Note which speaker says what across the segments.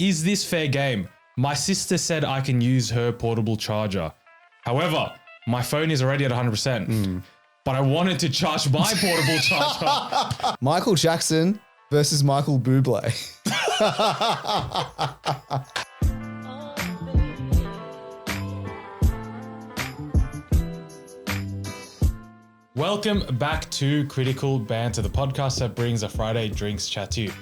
Speaker 1: Is this fair game? My sister said I can use her portable charger. However, my phone is already at 100%. But I wanted to charge my portable charger.
Speaker 2: Michael Jackson versus Michael Bublé.
Speaker 1: Welcome back to Critical Banter, the podcast that brings a Friday drinks chat to you.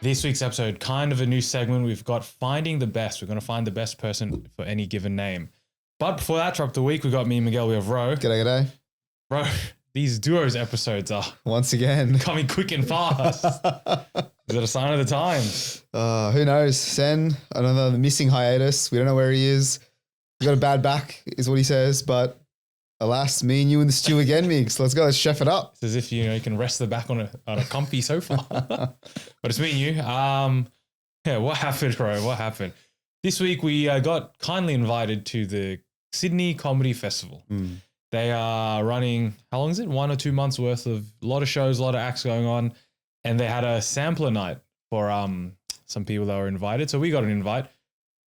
Speaker 1: This week's episode, kind of a new segment. We've got Finding the Best. We're going to find the best person for any given name. But before that drop the week, we got me and Miguel. We have Ro.
Speaker 2: G'day.
Speaker 1: Bro, these duos episodes are
Speaker 2: Once again
Speaker 1: coming quick and fast. Is it a sign of the times?
Speaker 2: Who knows? Sen, another missing hiatus. We don't know where he is. He's got a bad back, is what he says. But alas, me and you in the stew again, Migs. Let's go. Let's chef it up.
Speaker 1: It's as if you can rest the back on a comfy sofa. But it's me and you. Yeah, what happened, bro? What happened? This week we got kindly invited to the Sydney Comedy Festival. They are running, how long is it? 1 or 2 months worth of a lot of shows, a lot of acts going on. And they had a sampler night for some people that were invited. So we got an invite.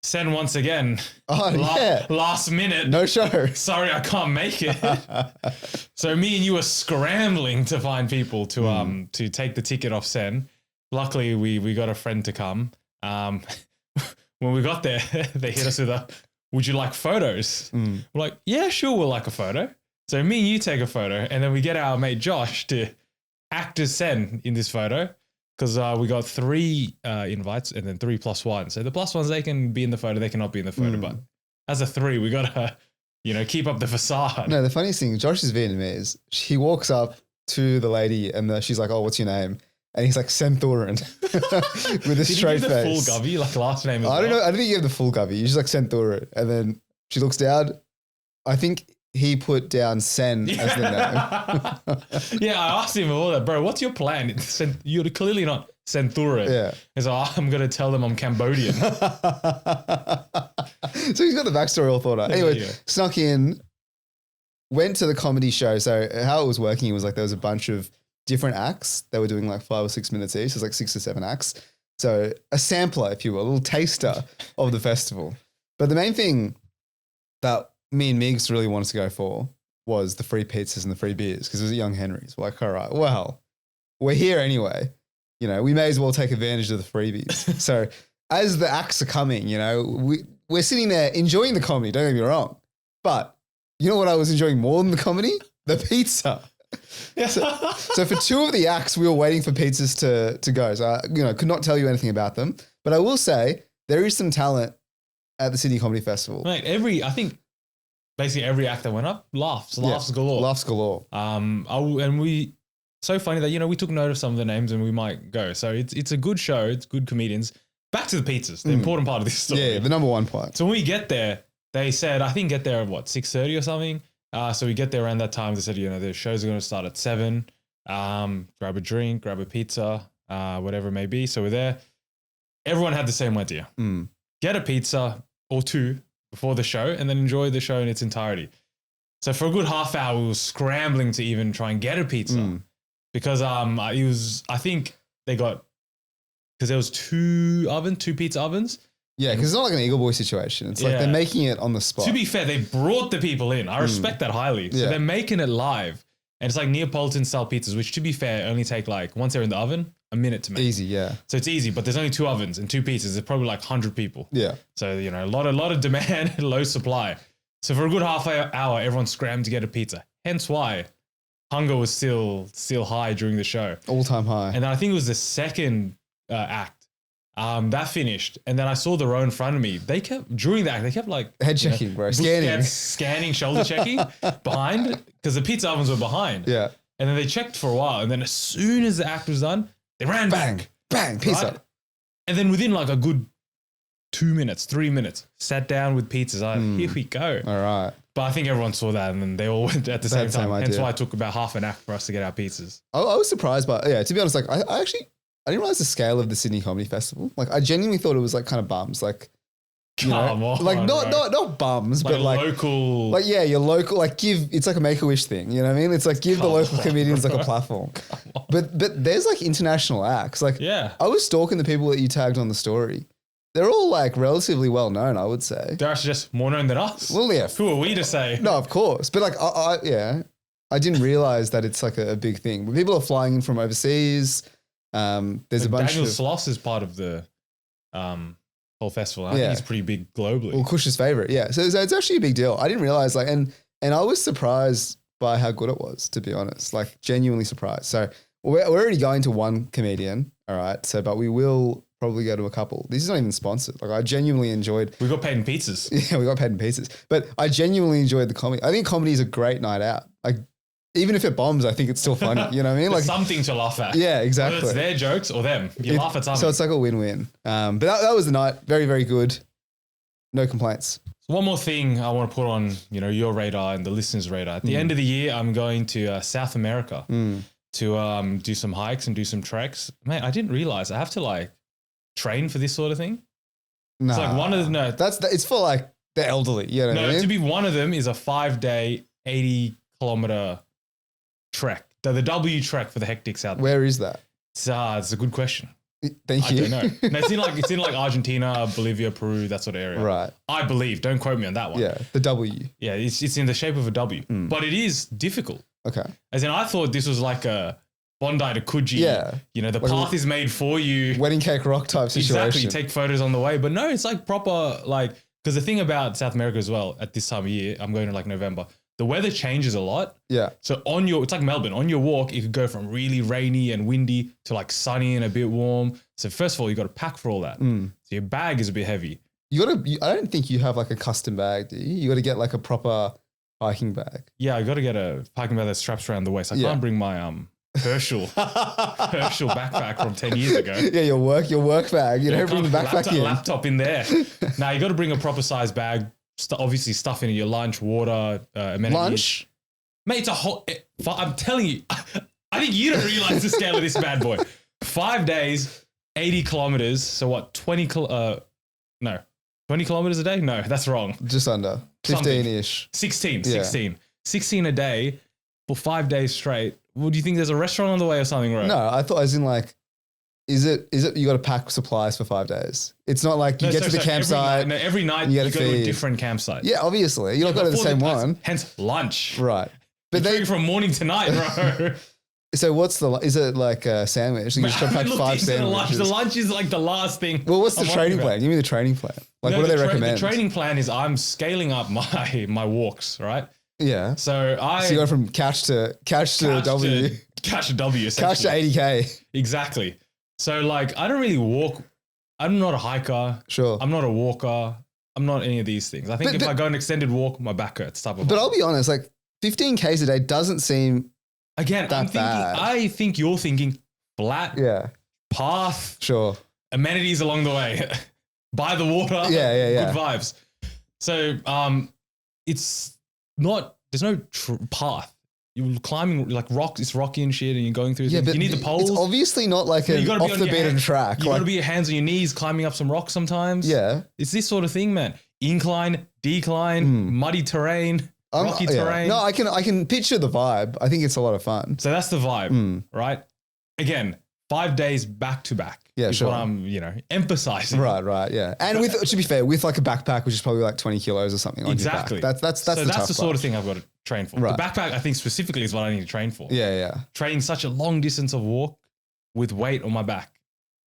Speaker 1: Sen once again. Last minute.
Speaker 2: No show.
Speaker 1: Sorry, I can't make it. So me and you were scrambling to find people to take the ticket off Sen. Luckily, we got a friend to come. When we got there, they hit us with a, would you like photos? We're like, yeah, sure, we'll like a photo. So me and you take a photo, and then we get our mate Josh to act as Sen in this photo, because we got 3 invites and then 3 plus 1. So the plus ones, they can be in the photo, they cannot be in the photo. But as a 3, we got to, keep up the facade.
Speaker 2: No, the funniest thing, Josh is Vietnamese. He walks up to the lady and she's like, oh, what's your name? And he's like, Sen Thurin with a straight face.
Speaker 1: Did he give the full govy, like last name as well?
Speaker 2: I don't know. I don't think he gave the full govy. He's just like Sen Thurin. And then she looks down. I think he put down Sen as the name.
Speaker 1: Yeah, I asked him all that, bro, what's your plan? You're clearly not Sen Thurin.
Speaker 2: Yeah.
Speaker 1: He's like, I'm going to tell them I'm Cambodian.
Speaker 2: So he's got the backstory all thought out. Anyway, snuck in, went to the comedy show. So how it was working, it was like there was a bunch of different acts. They were doing like 5 or 6 minutes each. So it's like 6 or 7 acts. So a sampler, if you will, a little taster of the festival. But the main thing that me and Migs really wanted to go for was the free pizzas and the free beers, because it was at Young Henry's. We're like, all right, well, we're here anyway. We may as well take advantage of the freebies. So as the acts are coming, we're sitting there enjoying the comedy, don't get me wrong. But you know what I was enjoying more than the comedy? The pizza. So for 2 of the acts, we were waiting for pizzas to go. So I, could not tell you anything about them. But I will say there is some talent at the Sydney Comedy Festival.
Speaker 1: Mate, I think basically every act that went up, laughs galore.
Speaker 2: Laughs galore.
Speaker 1: So funny that, we took note of some of the names and we might go. So it's a good show. It's good comedians. Back to the pizzas, the important part of this story.
Speaker 2: Yeah, the number one part.
Speaker 1: So when we get there, they said, I think get there at 6:30 or something. So we get there around that time. They said, the shows are going to start at 7. Grab a drink, grab a pizza, whatever it may be. So we're there. Everyone had the same idea. Get a pizza or 2 before the show and then enjoy the show in its entirety. So for a good half hour, we were scrambling to even try and get a pizza because I think they got, because there was 2 pizza ovens.
Speaker 2: Yeah, because it's not like an Eagle Boy situation. It's like they're making it on the spot.
Speaker 1: To be fair, they brought the people in. I respect that highly. So they're making it live. And it's like Neapolitan style pizzas, which to be fair, only take once they're in the oven, a minute to make.
Speaker 2: Easy, yeah.
Speaker 1: So it's easy, but there's only 2 ovens and 2 pizzas. There's probably 100 people.
Speaker 2: Yeah.
Speaker 1: So, a lot of demand, low supply. So for a good half hour, everyone scrammed to get a pizza. Hence why hunger was still high during the show.
Speaker 2: All-time high.
Speaker 1: And then I think it was the second act. That finished, and then I saw the row in front of me. During that, they kept
Speaker 2: head checking, bro,
Speaker 1: scanning, shoulder checking behind, because the pizza ovens were behind.
Speaker 2: Yeah,
Speaker 1: and then they checked for a while, and then as soon as the act was done, they ran back,
Speaker 2: pizza,
Speaker 1: right? And then within a good 2 minutes, 3 minutes, sat down with pizzas. Here we go.
Speaker 2: All right.
Speaker 1: But I think everyone saw that, and then they all went at the same time. Hence why it took about half an act for us to get our pizzas. I
Speaker 2: was surprised, but to be honest, I didn't realize the scale of the Sydney Comedy Festival. I genuinely thought it was kind of bums.
Speaker 1: Come on,
Speaker 2: not bums, but
Speaker 1: local.
Speaker 2: Your local. It's like a Make-A-Wish thing. You know what I mean? It's give the local comedians a platform. But there's international acts. I was stalking the people that you tagged on the story, they're all like relatively well known, I would say.
Speaker 1: They're actually just more known than us.
Speaker 2: Well, yeah.
Speaker 1: Who are we to say?
Speaker 2: No, of course. But like, I didn't realize that it's like a big thing. When people are flying in from overseas, there's a bunch
Speaker 1: Daniel
Speaker 2: of...
Speaker 1: Sloss is part of the whole festival. I think he's pretty big globally.
Speaker 2: Well, Kush's favorite, yeah. So it's actually a big deal. I didn't realize, like, and I was surprised by how good it was, to be honest. Like, genuinely surprised. So we're already going to one comedian, all right? So, but we will probably go to a couple. This is not even sponsored. Like, I genuinely enjoyed...
Speaker 1: We got paid in pizzas.
Speaker 2: Yeah, we got paid in pizzas. But I genuinely enjoyed the comedy. I think comedy is a great night out. Like, even if it bombs, I think it's still funny. You know what I mean? Like
Speaker 1: something to laugh at.
Speaker 2: Yeah, exactly.
Speaker 1: Whether it's their jokes or them. You laugh at something.
Speaker 2: So it's like a win-win. But that was the night. Very, very good. No complaints.
Speaker 1: So one more thing I want to put on, your radar and the listeners' radar. At the end of the year, I'm going to South America to do some hikes and do some treks. Man, I didn't realize I have to like train for this sort of thing.
Speaker 2: No,
Speaker 1: it's like one of the
Speaker 2: it's for like the elderly. You know what I mean?
Speaker 1: To be one of them is a 5-day, 80-kilometer trek. The W trek for the hectic South.
Speaker 2: Where is that?
Speaker 1: It's a good question.
Speaker 2: Thank you.
Speaker 1: I don't know. No, it's in like Argentina, Bolivia, Peru, that sort of area.
Speaker 2: Right.
Speaker 1: I believe. Don't quote me on that one.
Speaker 2: Yeah, the W.
Speaker 1: Yeah, it's in the shape of a W, but it is difficult.
Speaker 2: Okay.
Speaker 1: As in, I thought this was like a Bondi to Coogee.
Speaker 2: Yeah.
Speaker 1: The path is made for you.
Speaker 2: Wedding cake rock type situation.
Speaker 1: Exactly. Take photos on the way. But no, it's like proper, like, because the thing about South America as well, at this time of year, I'm going to like November, the weather changes a lot.
Speaker 2: Yeah.
Speaker 1: So it's like Melbourne. On your walk, it could go from really rainy and windy to like sunny and a bit warm. So first of all, you got to pack for all that. So your bag is a bit heavy.
Speaker 2: I don't think you have like a custom bag, do you? You got to get like a proper hiking bag.
Speaker 1: Yeah, I got to get a hiking bag that straps around the waist. I can't bring my Herschel backpack from 10 years ago.
Speaker 2: Yeah, your work bag. You don't bring the backpack in.
Speaker 1: Laptop in there. Now you got to bring a proper size bag. Obviously stuff in your lunch, water, amenities.
Speaker 2: Lunch?
Speaker 1: Mate, it's a whole... I'm telling you, I think you don't realize the scale of this bad boy. 5 days, 80 kilometers. So what, 20 kilometers a day? No, that's wrong.
Speaker 2: Just under. 15-ish.
Speaker 1: 16. 16 a day for 5 days straight. Well, do you think there's a restaurant on the way or something, right?
Speaker 2: No, I thought as in like, is it you got to pack supplies for 5 days? It's not like you get to the campsite.
Speaker 1: Every night you go to a different campsite.
Speaker 2: Yeah, obviously. You don't go to the same one.
Speaker 1: Hence lunch.
Speaker 2: Right.
Speaker 1: But they from morning to night, bro.
Speaker 2: So is it like a sandwich? You just pack 5 sandwiches.
Speaker 1: The lunch is like the last thing.
Speaker 2: Well, what's the training plan? Give me the training plan. Like, what do they recommend?
Speaker 1: The training plan is I'm scaling up my walks, right?
Speaker 2: Yeah.
Speaker 1: So you
Speaker 2: go from couch to W.
Speaker 1: Couch to W,
Speaker 2: couch to 80K.
Speaker 1: Exactly. So like, I don't really walk. I'm not a hiker.
Speaker 2: Sure.
Speaker 1: I'm not a walker. I'm not any of these things. I think if I go an extended walk, my back hurts.
Speaker 2: But I'll be honest, like 15Ks a day doesn't seem
Speaker 1: bad. I think you're thinking flat.
Speaker 2: Yeah.
Speaker 1: Path.
Speaker 2: Sure.
Speaker 1: Amenities along the way. By the water.
Speaker 2: Yeah.
Speaker 1: Good vibes. So it's not. There's no path. You're climbing like rocks. It's rocky and shit, and you're going through. Yeah, but you need the poles.
Speaker 2: It's obviously not like an off the beaten track.
Speaker 1: You got to be your hands on your knees, climbing up some rocks sometimes.
Speaker 2: Yeah,
Speaker 1: it's this sort of thing, man. Incline, decline, muddy terrain, rocky terrain.
Speaker 2: No, I can picture the vibe. I think it's a lot of fun.
Speaker 1: So that's the vibe, right? Again, 5 days back to back.
Speaker 2: Yeah, sure.
Speaker 1: What I'm, emphasizing.
Speaker 2: Right, yeah. And to be fair, with like a backpack, which is probably like 20 kilos or something.
Speaker 1: Exactly.
Speaker 2: On your back. That's the
Speaker 1: sort of thing I've got to train for. Right. The backpack, I think specifically, is what I need to train for.
Speaker 2: Yeah.
Speaker 1: Training such a long distance of walk with weight on my back.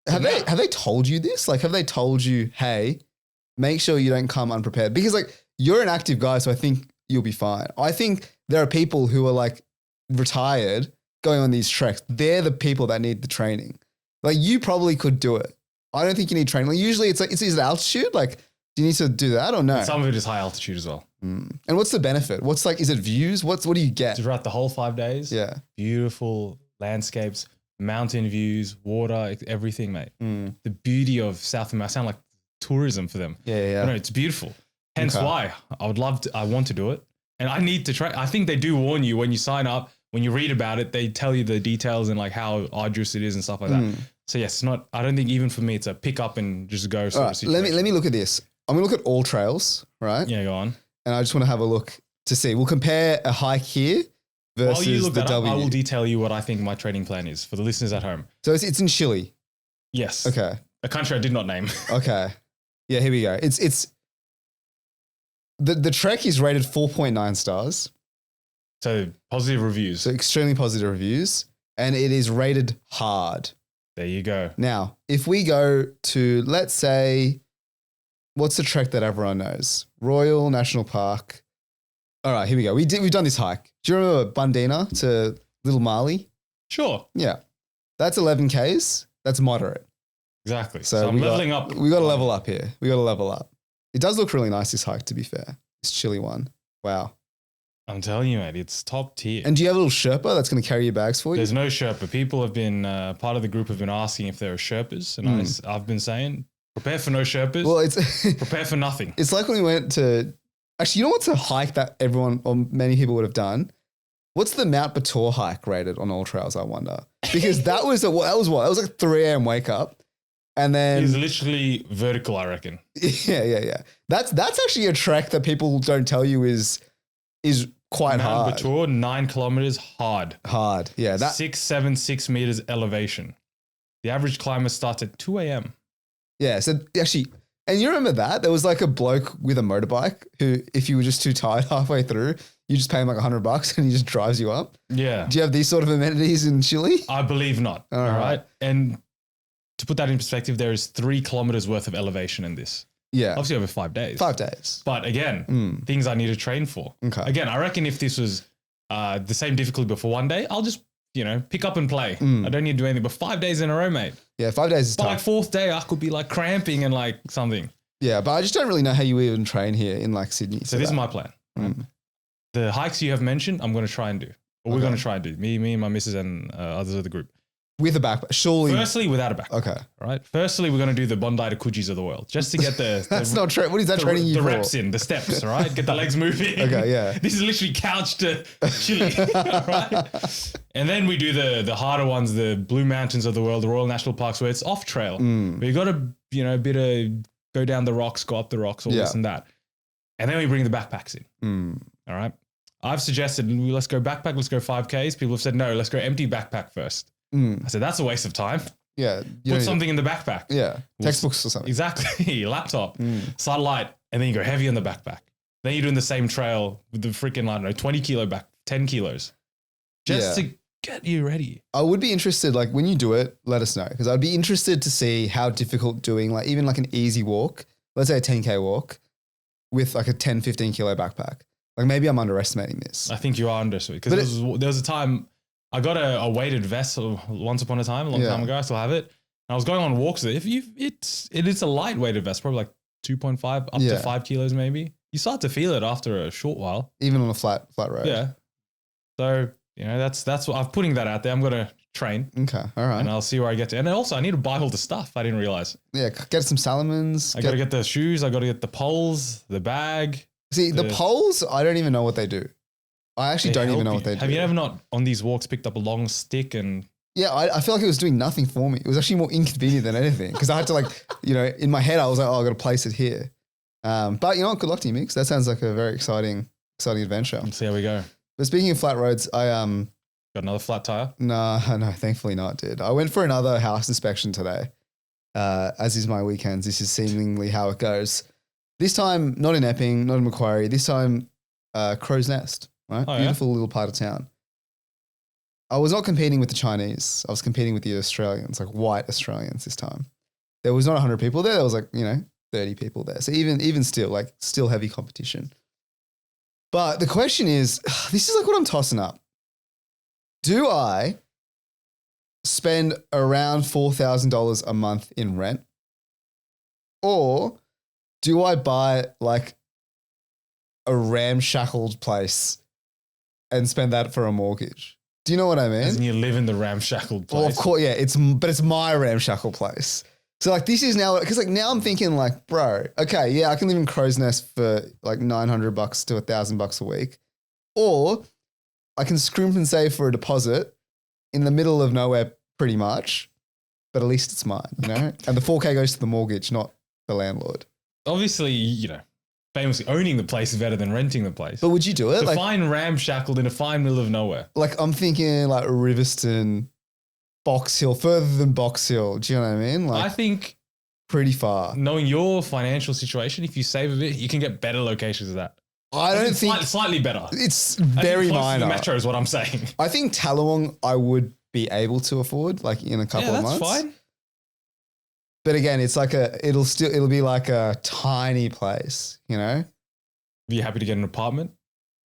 Speaker 2: Have they told you this? Like, have they told you, hey, make sure you don't come unprepared? Because like you're an active guy, so I think you'll be fine. I think there are people who are like retired going on these treks. They're the people that need the training. Like you probably could do it. I don't think you need training. Like usually it's like, is it altitude? Like, do you need to do that or no?
Speaker 1: And some of it is high altitude as well.
Speaker 2: And what's the benefit? What's like, is it views? What do you get?
Speaker 1: Throughout the whole 5 days.
Speaker 2: Yeah.
Speaker 1: Beautiful landscapes, mountain views, water, everything, mate. The beauty of South America. I sound like tourism for them.
Speaker 2: Yeah.
Speaker 1: No, it's beautiful. Hence why I want to do it. And I need to try. I think they do warn you when you sign up. When you read about it, they tell you the details and like how arduous it is and stuff like that. So yes, it's not. I don't think even for me, it's a pick up and just go.
Speaker 2: All right, let me look at this. I'm gonna look at all trails, right?
Speaker 1: Yeah, go on.
Speaker 2: And I just want to have a look to see. We'll compare a hike here versus
Speaker 1: While you look
Speaker 2: the
Speaker 1: that
Speaker 2: W.
Speaker 1: Up, I will detail you what I think my training plan is for the listeners at home.
Speaker 2: So it's in Chile.
Speaker 1: Yes.
Speaker 2: Okay.
Speaker 1: A country I did not name.
Speaker 2: Okay. Yeah, here we go. It's the trek is rated 4.9 stars.
Speaker 1: So positive reviews.
Speaker 2: So extremely positive reviews. And it is rated hard.
Speaker 1: There you go.
Speaker 2: Now, if we go to, let's say, what's the trek that everyone knows? Royal National Park. All right, here we go. We've done this hike. Do you remember Bundina to Little Mali?
Speaker 1: Sure.
Speaker 2: Yeah. That's 11 Ks. That's moderate.
Speaker 1: Exactly. So I'm leveling up.
Speaker 2: We got to level up here. We got to level up. It does look really nice, this hike, to be fair. This chilly one. Wow.
Speaker 1: I'm telling you, mate, it's top tier.
Speaker 2: And do you have a little Sherpa that's going to carry your bags for you?
Speaker 1: There's no Sherpa. People have been, part of the group have been asking if there are Sherpas. And I've been saying, prepare for no Sherpas.
Speaker 2: Well, it's
Speaker 1: prepare for nothing.
Speaker 2: It's like when we went to, actually, you know what's a hike that everyone or many people would have done? What's the Mount Batur hike rated on All Trails, I wonder? Because that was like 3 a.m. wake up. And then
Speaker 1: it's literally vertical, I reckon.
Speaker 2: Yeah. That's actually a trek that people don't tell you is quite hard.
Speaker 1: Mount Batur, 9 kilometers, hard.
Speaker 2: Hard, yeah.
Speaker 1: 676 meters elevation. The average climber starts at 2 a.m.
Speaker 2: Yeah, so actually, and you remember that? There was like a bloke with a motorbike who, if you were just too tired halfway through, you just pay him like $100 and he just drives you up.
Speaker 1: Yeah.
Speaker 2: Do you have these sort of amenities in Chile?
Speaker 1: I believe not. All right. And to put that in perspective, there is 3 kilometers worth of elevation in this.
Speaker 2: Yeah.
Speaker 1: Obviously over 5 days.
Speaker 2: 5 days.
Speaker 1: But again, things I need to train for.
Speaker 2: Okay.
Speaker 1: Again, I reckon if this was the same difficulty but for 1 day, I'll just, pick up and play. I don't need to do anything. But 5 days in a row, mate.
Speaker 2: Yeah, 5 days is tough.
Speaker 1: But like 4th day, I could be like cramping and like something.
Speaker 2: Yeah, but I just don't really know how you even train here in like Sydney.
Speaker 1: So this is my plan. The hikes you have mentioned, I'm going to try and do. Or we're going to try and do. Me and my missus and others of the group.
Speaker 2: With a backpack, surely.
Speaker 1: Firstly, without a backpack.
Speaker 2: Okay.
Speaker 1: All right. Firstly, we're going to do the Bondi to Coogis of the world just to get the
Speaker 2: That's not true. What is that training you
Speaker 1: the
Speaker 2: for?
Speaker 1: reps in, the steps, all right? Get the legs moving.
Speaker 2: Okay, yeah.
Speaker 1: This is literally couch to Chile, all right? And then we do the harder ones, the Blue Mountains of the world, the Royal National Parks, where it's off trail. But you got to, a bit of go down the rocks, go up the rocks, all this and that. And then we bring the backpacks in. All right. I've suggested, let's go backpack, let's go 5Ks. People have said, no, let's go empty backpack first. I said, that's a waste of time.
Speaker 2: Yeah.
Speaker 1: Put something in the backpack.
Speaker 2: Yeah. Textbooks or something.
Speaker 1: Exactly. Laptop, satellite, and then you go heavy on the backpack. Then you're doing the same trail with the freaking, 20 kilo back, 10 kilos. Just to get you ready.
Speaker 2: I would be interested, like when you do it, let us know. Because I'd be interested to see how difficult doing like even like an easy walk, let's say a 10K walk with like a 10, 15 kilo backpack. Like maybe I'm underestimating this.
Speaker 1: I think you are underestimating. Because there was a time I got a weighted vest once upon a time, a long time ago. I still have it. And I was going on walks with it. It is a light weighted vest, probably like 2.5 up to 5 kilos maybe. You start to feel it after a short while.
Speaker 2: Even on a flat road.
Speaker 1: Yeah. So, that's what I'm putting that out there. I'm going to train.
Speaker 2: Okay. All right.
Speaker 1: And I'll see where I get to. And then also I need to buy all the stuff. I didn't realize.
Speaker 2: Yeah. Get some Salomons.
Speaker 1: I got to get the shoes. I got to get the poles, the bag.
Speaker 2: See, the poles, I don't even know what they do. I actually don't even know what they do.
Speaker 1: Have you ever not on these walks picked up a long stick and...
Speaker 2: Yeah, I feel like it was doing nothing for me. It was actually more inconvenient than anything because I had to in my head, I was like, oh, I got to place it here. But you know what? Good luck to you, Migs. That sounds like a very exciting adventure.
Speaker 1: Let's see how we go.
Speaker 2: But speaking of flat roads, got
Speaker 1: another flat tire?
Speaker 2: No, thankfully not, dude. I went for another house inspection today. As is my weekends. This is seemingly how it goes. This time, not in Epping, not in Macquarie. This time, Crow's Nest, right?
Speaker 1: Oh,
Speaker 2: Beautiful little part of town. I was not competing with the Chinese. I was competing with the Australians, like white Australians this time. There was not 100 people there. There was 30 people there. So even still heavy competition. But the question is, this is like what I'm tossing up. Do I spend around $4,000 a month in rent? Or do I buy like a ramshackled place and spend that for a mortgage? Do you know what I mean?
Speaker 1: As in you live in the ramshackled place.
Speaker 2: Well, of course, yeah. But it's my ramshackle place. So like this is now, because like now I'm thinking like, bro, okay, yeah, I can live in Crow's Nest for like $900 to $1,000 a week. Or I can scrimp and save for a deposit in the middle of nowhere pretty much, but at least it's mine, And the 4K goes to the mortgage, not the landlord.
Speaker 1: Obviously, famously owning the place is better than renting the place.
Speaker 2: But would you do it?
Speaker 1: Define ramshackled in a fine middle of nowhere.
Speaker 2: Like I'm thinking like Riverston, Box Hill, further than Box Hill. Do you know what I mean?
Speaker 1: I think
Speaker 2: pretty far.
Speaker 1: Knowing your financial situation, if you save a bit, you can get better locations of that.
Speaker 2: I don't think
Speaker 1: slightly better.
Speaker 2: It's very minor.
Speaker 1: The metro is what I'm saying.
Speaker 2: I think Tallawong I would be able to afford like in a couple of months.
Speaker 1: That's fine.
Speaker 2: But again, it's like it'll be like a tiny place, you know?
Speaker 1: Are you happy to get an apartment?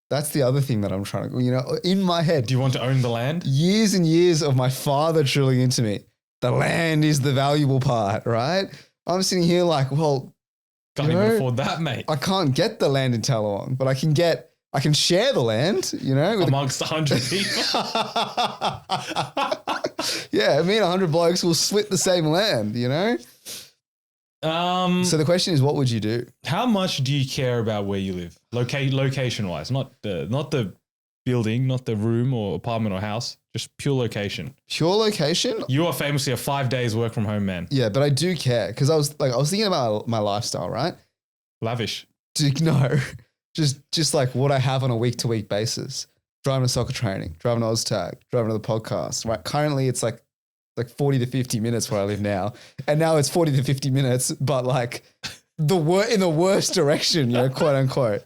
Speaker 2: That's the other thing that I'm trying to, you know, in my head.
Speaker 1: Do you want to own the land?
Speaker 2: Years and years of my father drilling into me. The land is the valuable part, right? I'm sitting here like, well,
Speaker 1: can't even afford that, mate.
Speaker 2: I can't get the land in Tallawong, but I can share the land, you know,
Speaker 1: amongst 100 people.
Speaker 2: Yeah, me and 100 blokes will split the same land, you know? So the question is, what would you do?
Speaker 1: How much do you care about where you live? Location-wise, not the building, not the room or apartment or house, just pure location.
Speaker 2: Pure location?
Speaker 1: You are famously a 5 days work from home man.
Speaker 2: Yeah, but I do care because I was thinking about my lifestyle, right?
Speaker 1: Lavish.
Speaker 2: No, just like what I have on a week-to-week basis. Driving to soccer training, driving to OzTag, driving to the podcast, right? Currently it's like 40 to 50 minutes where I live now. And now it's 40 to 50 minutes, but like in the worst direction, you know, quote unquote.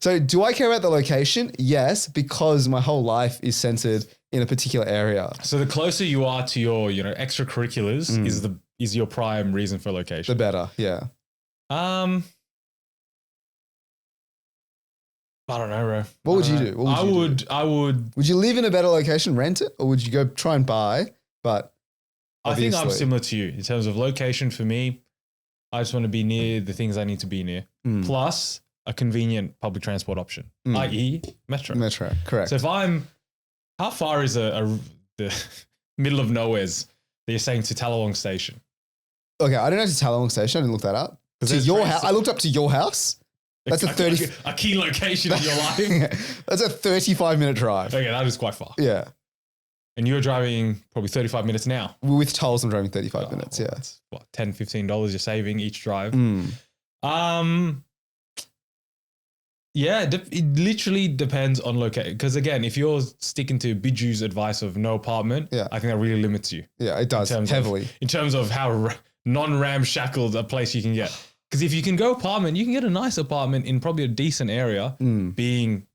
Speaker 2: So do I care about the location? Yes, because my whole life is centered in a particular area.
Speaker 1: So the closer you are to your, you know, extracurriculars is your prime reason for location.
Speaker 2: The better, yeah.
Speaker 1: I don't know, bro.
Speaker 2: What would you do?
Speaker 1: I would.
Speaker 2: Would you live in a better location, rent it, or would you go try and buy? But
Speaker 1: I think I'm similar to you in terms of location. For me, I just want to be near the things I need to be near. Plus a convenient public transport option, i.e. metro.
Speaker 2: Metro, correct.
Speaker 1: So how far is the middle of nowhere's that you're saying to Tallawong Station?
Speaker 2: Okay, I don't know to Tallawong Station. I didn't look that up. To your house, I looked up to your house. That's
Speaker 1: a key location in your life.
Speaker 2: That's a 35-minute drive.
Speaker 1: Okay, that is quite far.
Speaker 2: Yeah.
Speaker 1: And you're driving probably 35 minutes now.
Speaker 2: With tolls, I'm driving 35 minutes, yeah.
Speaker 1: That's what, $10, $15 you're saving each drive. Yeah, it literally depends on location. Because again, if you're sticking to Biju's advice of no apartment, I think that really limits you.
Speaker 2: Yeah, it does, heavily.
Speaker 1: In terms of how non-ramshackled a place you can get. Because if you can go apartment, you can get a nice apartment in probably a decent area, being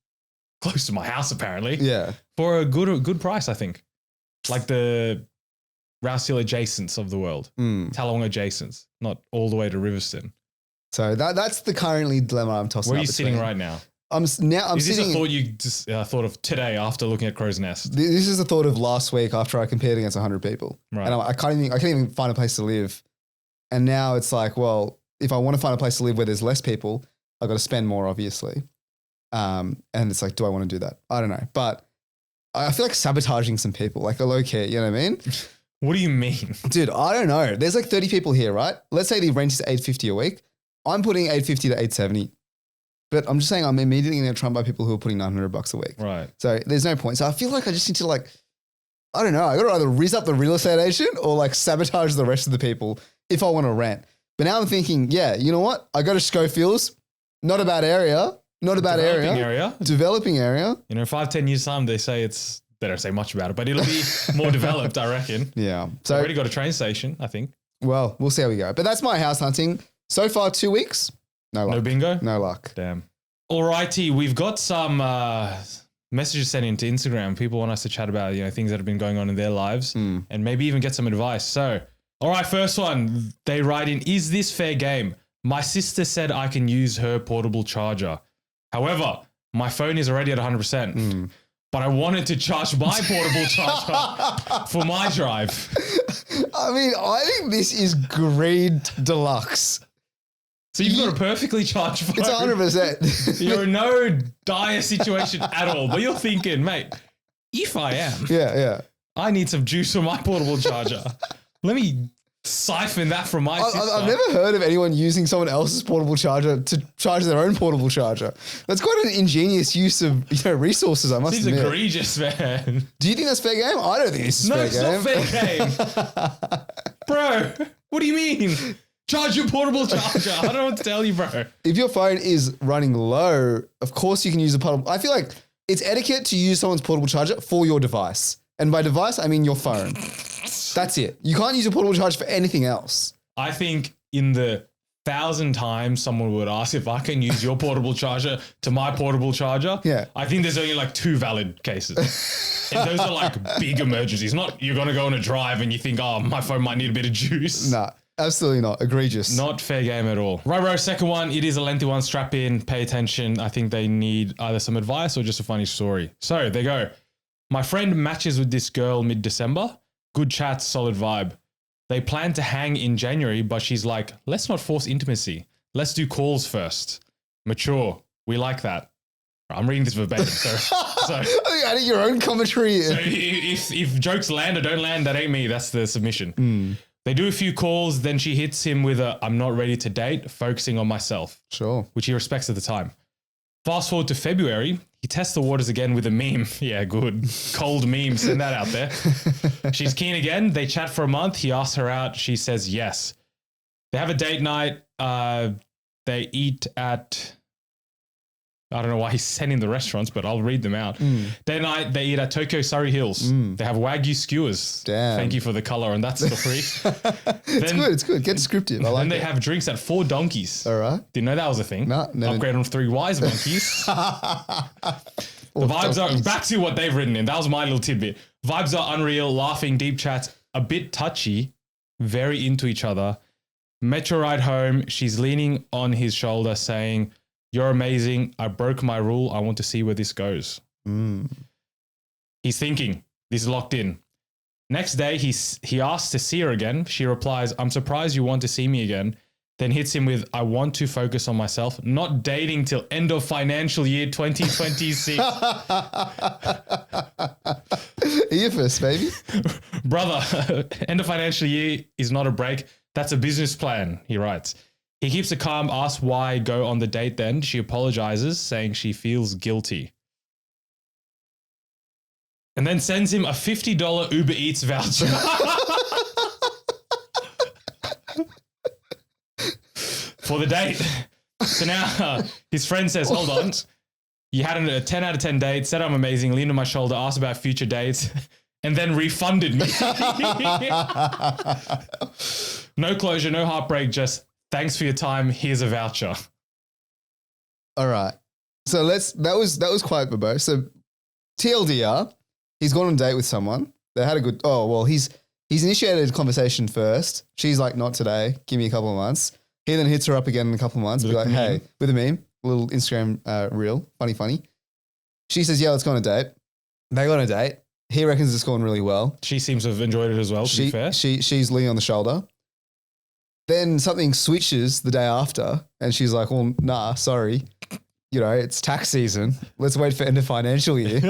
Speaker 1: close to my house apparently.
Speaker 2: Yeah.
Speaker 1: For a good price, I think. Like the Rouse Hill adjacents of the world. Tallawong adjacents, not all the way to Riverstone.
Speaker 2: So that's the currently dilemma I'm tossing.
Speaker 1: Where are you sitting right now?
Speaker 2: Is this
Speaker 1: a thought you just thought of today after looking at Crow's Nest?
Speaker 2: This is a thought of last week after I compared against 100 people.
Speaker 1: Right.
Speaker 2: And I can't even find a place to live. And now it's like, well, if I want to find a place to live where there's less people, I've got to spend more, obviously. And it's like, do I want to do that? I don't know. But I feel like sabotaging some people, like a low key, you know what I mean?
Speaker 1: What do you mean?
Speaker 2: Dude, I don't know. There's like 30 people here, right? Let's say the rent is $850 a week. I'm putting $850 to $870. But I'm just saying I'm immediately going to try and buy people who are putting $900 a week.
Speaker 1: Right.
Speaker 2: So there's no point. So I feel like I just need to like, I don't know. I got to either rizz up the real estate agent or like sabotage the rest of the people if I want to rent. But now I'm thinking, yeah, you know what? I go to Schofield's, not a bad area. Not a bad area. Developing area.
Speaker 1: You know, 5-10 years time, they don't say much about it, but it'll be more developed, I reckon.
Speaker 2: Yeah.
Speaker 1: So already got a train station, I think.
Speaker 2: Well, we'll see how we go. But that's my house hunting. So far, 2 weeks. No luck.
Speaker 1: No bingo?
Speaker 2: No luck.
Speaker 1: Damn. Alrighty, we've got some messages sent into Instagram. People want us to chat about, you know, things that have been going on in their lives and maybe even get some advice. So, all right, first one. They write in, is this fair game? My sister said I can use her portable charger. However, my phone is already at 100%. But I wanted to charge my portable charger for my drive.
Speaker 2: I mean, I think this is greed deluxe.
Speaker 1: So you've got a perfectly charged phone.
Speaker 2: It's 100%.
Speaker 1: You're in no dire situation at all. But you're thinking, mate, if I am, I need some juice for my portable charger. Let me siphon that from my sister.
Speaker 2: I've never heard of anyone using someone else's portable charger to charge their own portable charger. That's quite an ingenious use of resources, I must admit.
Speaker 1: Seems egregious, man.
Speaker 2: Do you think that's fair game? I don't think this is fair game.
Speaker 1: No, it's not fair game. Bro, what do you mean? Charge your portable charger. I don't know what to tell you, bro. If
Speaker 2: your phone is running low, of course you can use a portable. I feel like it's etiquette to use someone's portable charger for your device. And by device, I mean your phone. That's it. You can't use a portable charger for anything else.
Speaker 1: I think in the 1,000 times someone would ask if I can use your portable charger to my portable charger, I think there's only like 2 valid cases. And those are like big emergencies. Not you're going to go on a drive and you think, oh, my phone might need a bit of juice.
Speaker 2: Nah, absolutely not. Egregious.
Speaker 1: Not fair game at all. Right, second one. It is a lengthy one. Strap in, pay attention. I think they need either some advice or just a funny story. So they go. My friend matches with this girl mid-December. Good chat, solid vibe. They plan to hang in January, but she's like, let's not force intimacy. Let's do calls first. Mature. We like that. I'm reading this verbatim. So
Speaker 2: adding your own commentary.
Speaker 1: So if jokes land or don't land, that ain't me. That's the submission. They do a few calls. Then she hits him with a, I'm not ready to date, focusing on myself.
Speaker 2: Sure.
Speaker 1: Which he respects at the time. Fast forward to February. He tests the waters again with a meme. Yeah, good. Cold meme. Send that out there. She's keen again. They chat for a month. He asks her out. She says yes. They have a date night. They eat at... I don't know why he's sending the restaurants, but I'll read them out. Day night, they eat at Tokyo Surrey Hills. They have Wagyu skewers. Damn. Thank you for the color on that story.
Speaker 2: It's good. Get descriptive. I like it.
Speaker 1: Then they have drinks at 4 donkeys.
Speaker 2: All right.
Speaker 1: Didn't know that was a thing.
Speaker 2: No, never.
Speaker 1: Upgrade on 3 wise monkeys. The vibes are back to what they've written in. That was my little tidbit. Vibes are unreal, laughing, deep chats, a bit touchy, very into each other. Metro ride home, she's leaning on his shoulder saying, you're amazing. I broke my rule. I want to see where this goes. He's thinking. This is locked in. Next day, he asks to see her again. She replies, I'm surprised you want to see me again. Then hits him with, I want to focus on myself, not dating till end of financial year 2026.
Speaker 2: You first, baby.
Speaker 1: Brother, end of financial year is not a break. That's a business plan, he writes. He keeps it calm, asks why go on the date then. She apologizes, saying she feels guilty. And then sends him a $50 Uber Eats voucher. For the date. So now his friend says, hold on. You had a 10 out of 10 date, said I'm amazing, leaned on my shoulder, asked about future dates, and then refunded me. No closure, no heartbreak, just... Thanks for your time. Here's a voucher.
Speaker 2: All right. So that was quite verbose. So TLDR, he's gone on a date with someone. They had a good, he's initiated a conversation first. She's like, not today. Give me a couple of months. He then hits her up again in a couple of months. Be like, hey, with a meme, a little Instagram reel, funny. She says, yeah, let's go on a date. They go on a date. He reckons it's gone really well.
Speaker 1: She seems to have enjoyed it as well, to be fair.
Speaker 2: She's leaning on the shoulder. Then something switches the day after and she's like, well, nah, sorry. You know, it's tax season. Let's wait for end of financial year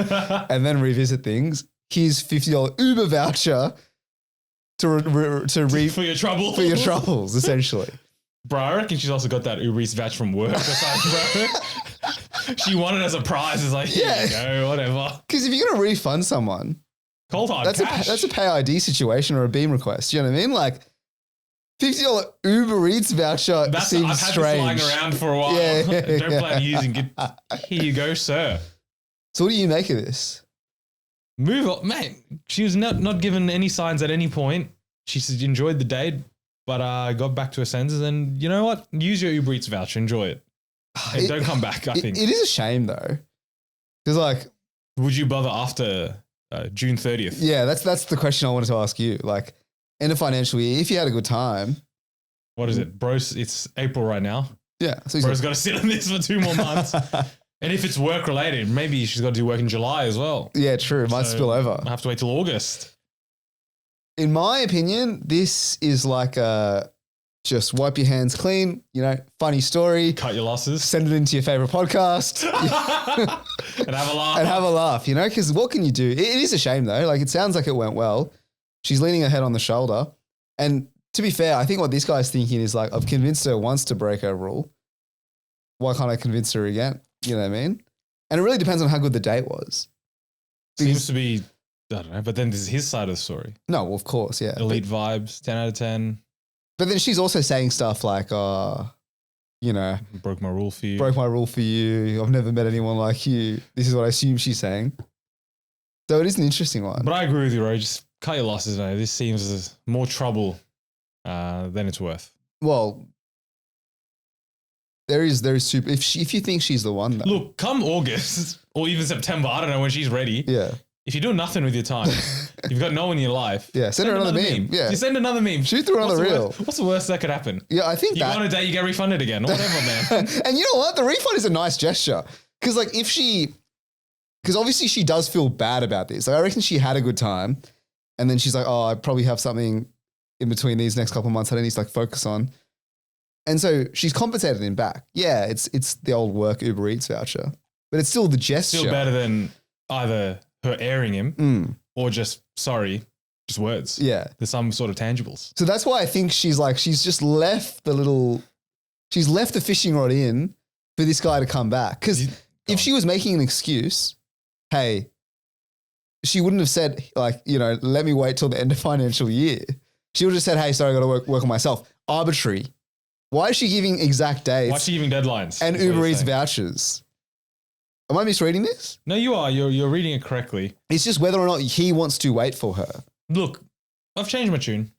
Speaker 2: and then revisit things. Here's $50 Uber voucher for
Speaker 1: your trouble.
Speaker 2: For your troubles, essentially.
Speaker 1: Bro, I reckon she's also got that Uber Eats voucher from work or something, bro. She won it as a prize. It's like, here you go, whatever.
Speaker 2: Because if you're going to refund someone,
Speaker 1: cold hard cash.
Speaker 2: That's a pay ID situation or a beam request. You know what I mean? Like, $50 Uber Eats voucher seems
Speaker 1: I've had
Speaker 2: strange.
Speaker 1: This lying around for a while. Don't plan on using it. Here you go, sir.
Speaker 2: So what do you make of this?
Speaker 1: Move on. Mate, she was not given any signs at any point. She said enjoyed the date, but got back to her senses. And you know what? Use your Uber Eats voucher. Enjoy it. And don't come back, I think.
Speaker 2: It is a shame, though. Because, like...
Speaker 1: Would you bother after June 30th?
Speaker 2: Yeah, that's the question I wanted to ask you. Like... End of financial year, if you had a good time.
Speaker 1: What is it? Bro, it's April right now.
Speaker 2: Yeah. So
Speaker 1: Bro's got to sit on this for 2 more months. And if it's work related, maybe she's got to do work in July as well.
Speaker 2: Yeah, true. It might spill over.
Speaker 1: I have to wait till August.
Speaker 2: In my opinion, this is like just wipe your hands clean, you know, funny story.
Speaker 1: Cut your losses.
Speaker 2: Send it into your favorite podcast.
Speaker 1: And have a laugh.
Speaker 2: You know, because what can you do? It is a shame though. Like it sounds like it went well. She's leaning her head on the shoulder. And to be fair, I think what this guy's thinking is like, I've convinced her once to break her rule. Why can't I convince her again? You know what I mean? And it really depends on how good the date was.
Speaker 1: Seems to be, I don't know, but then this is his side of the story.
Speaker 2: No, well, of course, yeah.
Speaker 1: Elite vibes, 10 out of 10.
Speaker 2: But then she's also saying stuff like, you know.
Speaker 1: Broke my rule for you.
Speaker 2: Broke my rule for you. I've never met anyone like you. This is what I assume she's saying. So it is an interesting one.
Speaker 1: But I agree with you, Ro. Just cut your losses, man. This seems more trouble than it's worth.
Speaker 2: Well, there is super. If you think she's the one, though.
Speaker 1: Look, come August or even September, I don't know when she's ready.
Speaker 2: Yeah.
Speaker 1: If you're doing nothing with your time, you've got no one in your life.
Speaker 2: Yeah, send her another meme. Yeah.
Speaker 1: You send another meme.
Speaker 2: Shoot through another reel.
Speaker 1: What's the worst that could happen?
Speaker 2: Yeah, I think
Speaker 1: you go on a date, you get refunded again or whatever, man.
Speaker 2: And you know what? The refund is a nice gesture. Because like because obviously she does feel bad about this. Like I reckon she had a good time. And then she's like, oh, I probably have something in between these next couple of months that I need to like focus on. And so she's compensated him back. Yeah, it's the old work Uber Eats voucher. But it's still the gesture.
Speaker 1: Still better than either her airing him or just words.
Speaker 2: Yeah.
Speaker 1: There's some sort of tangibles.
Speaker 2: So that's why I think she's just left she's left the fishing rod in for this guy to come back. Because if she was making an excuse, hey, she wouldn't have said like, let me wait till the end of financial year. She would have just said, hey, sorry, I got to work on myself. Arbitrary. Why is she giving exact dates?
Speaker 1: Why is she giving deadlines?
Speaker 2: And Uber Eats vouchers? Am I misreading this?
Speaker 1: No, you are. You're reading it correctly.
Speaker 2: It's just whether or not he wants to wait for her.
Speaker 1: Look, I've changed my tune.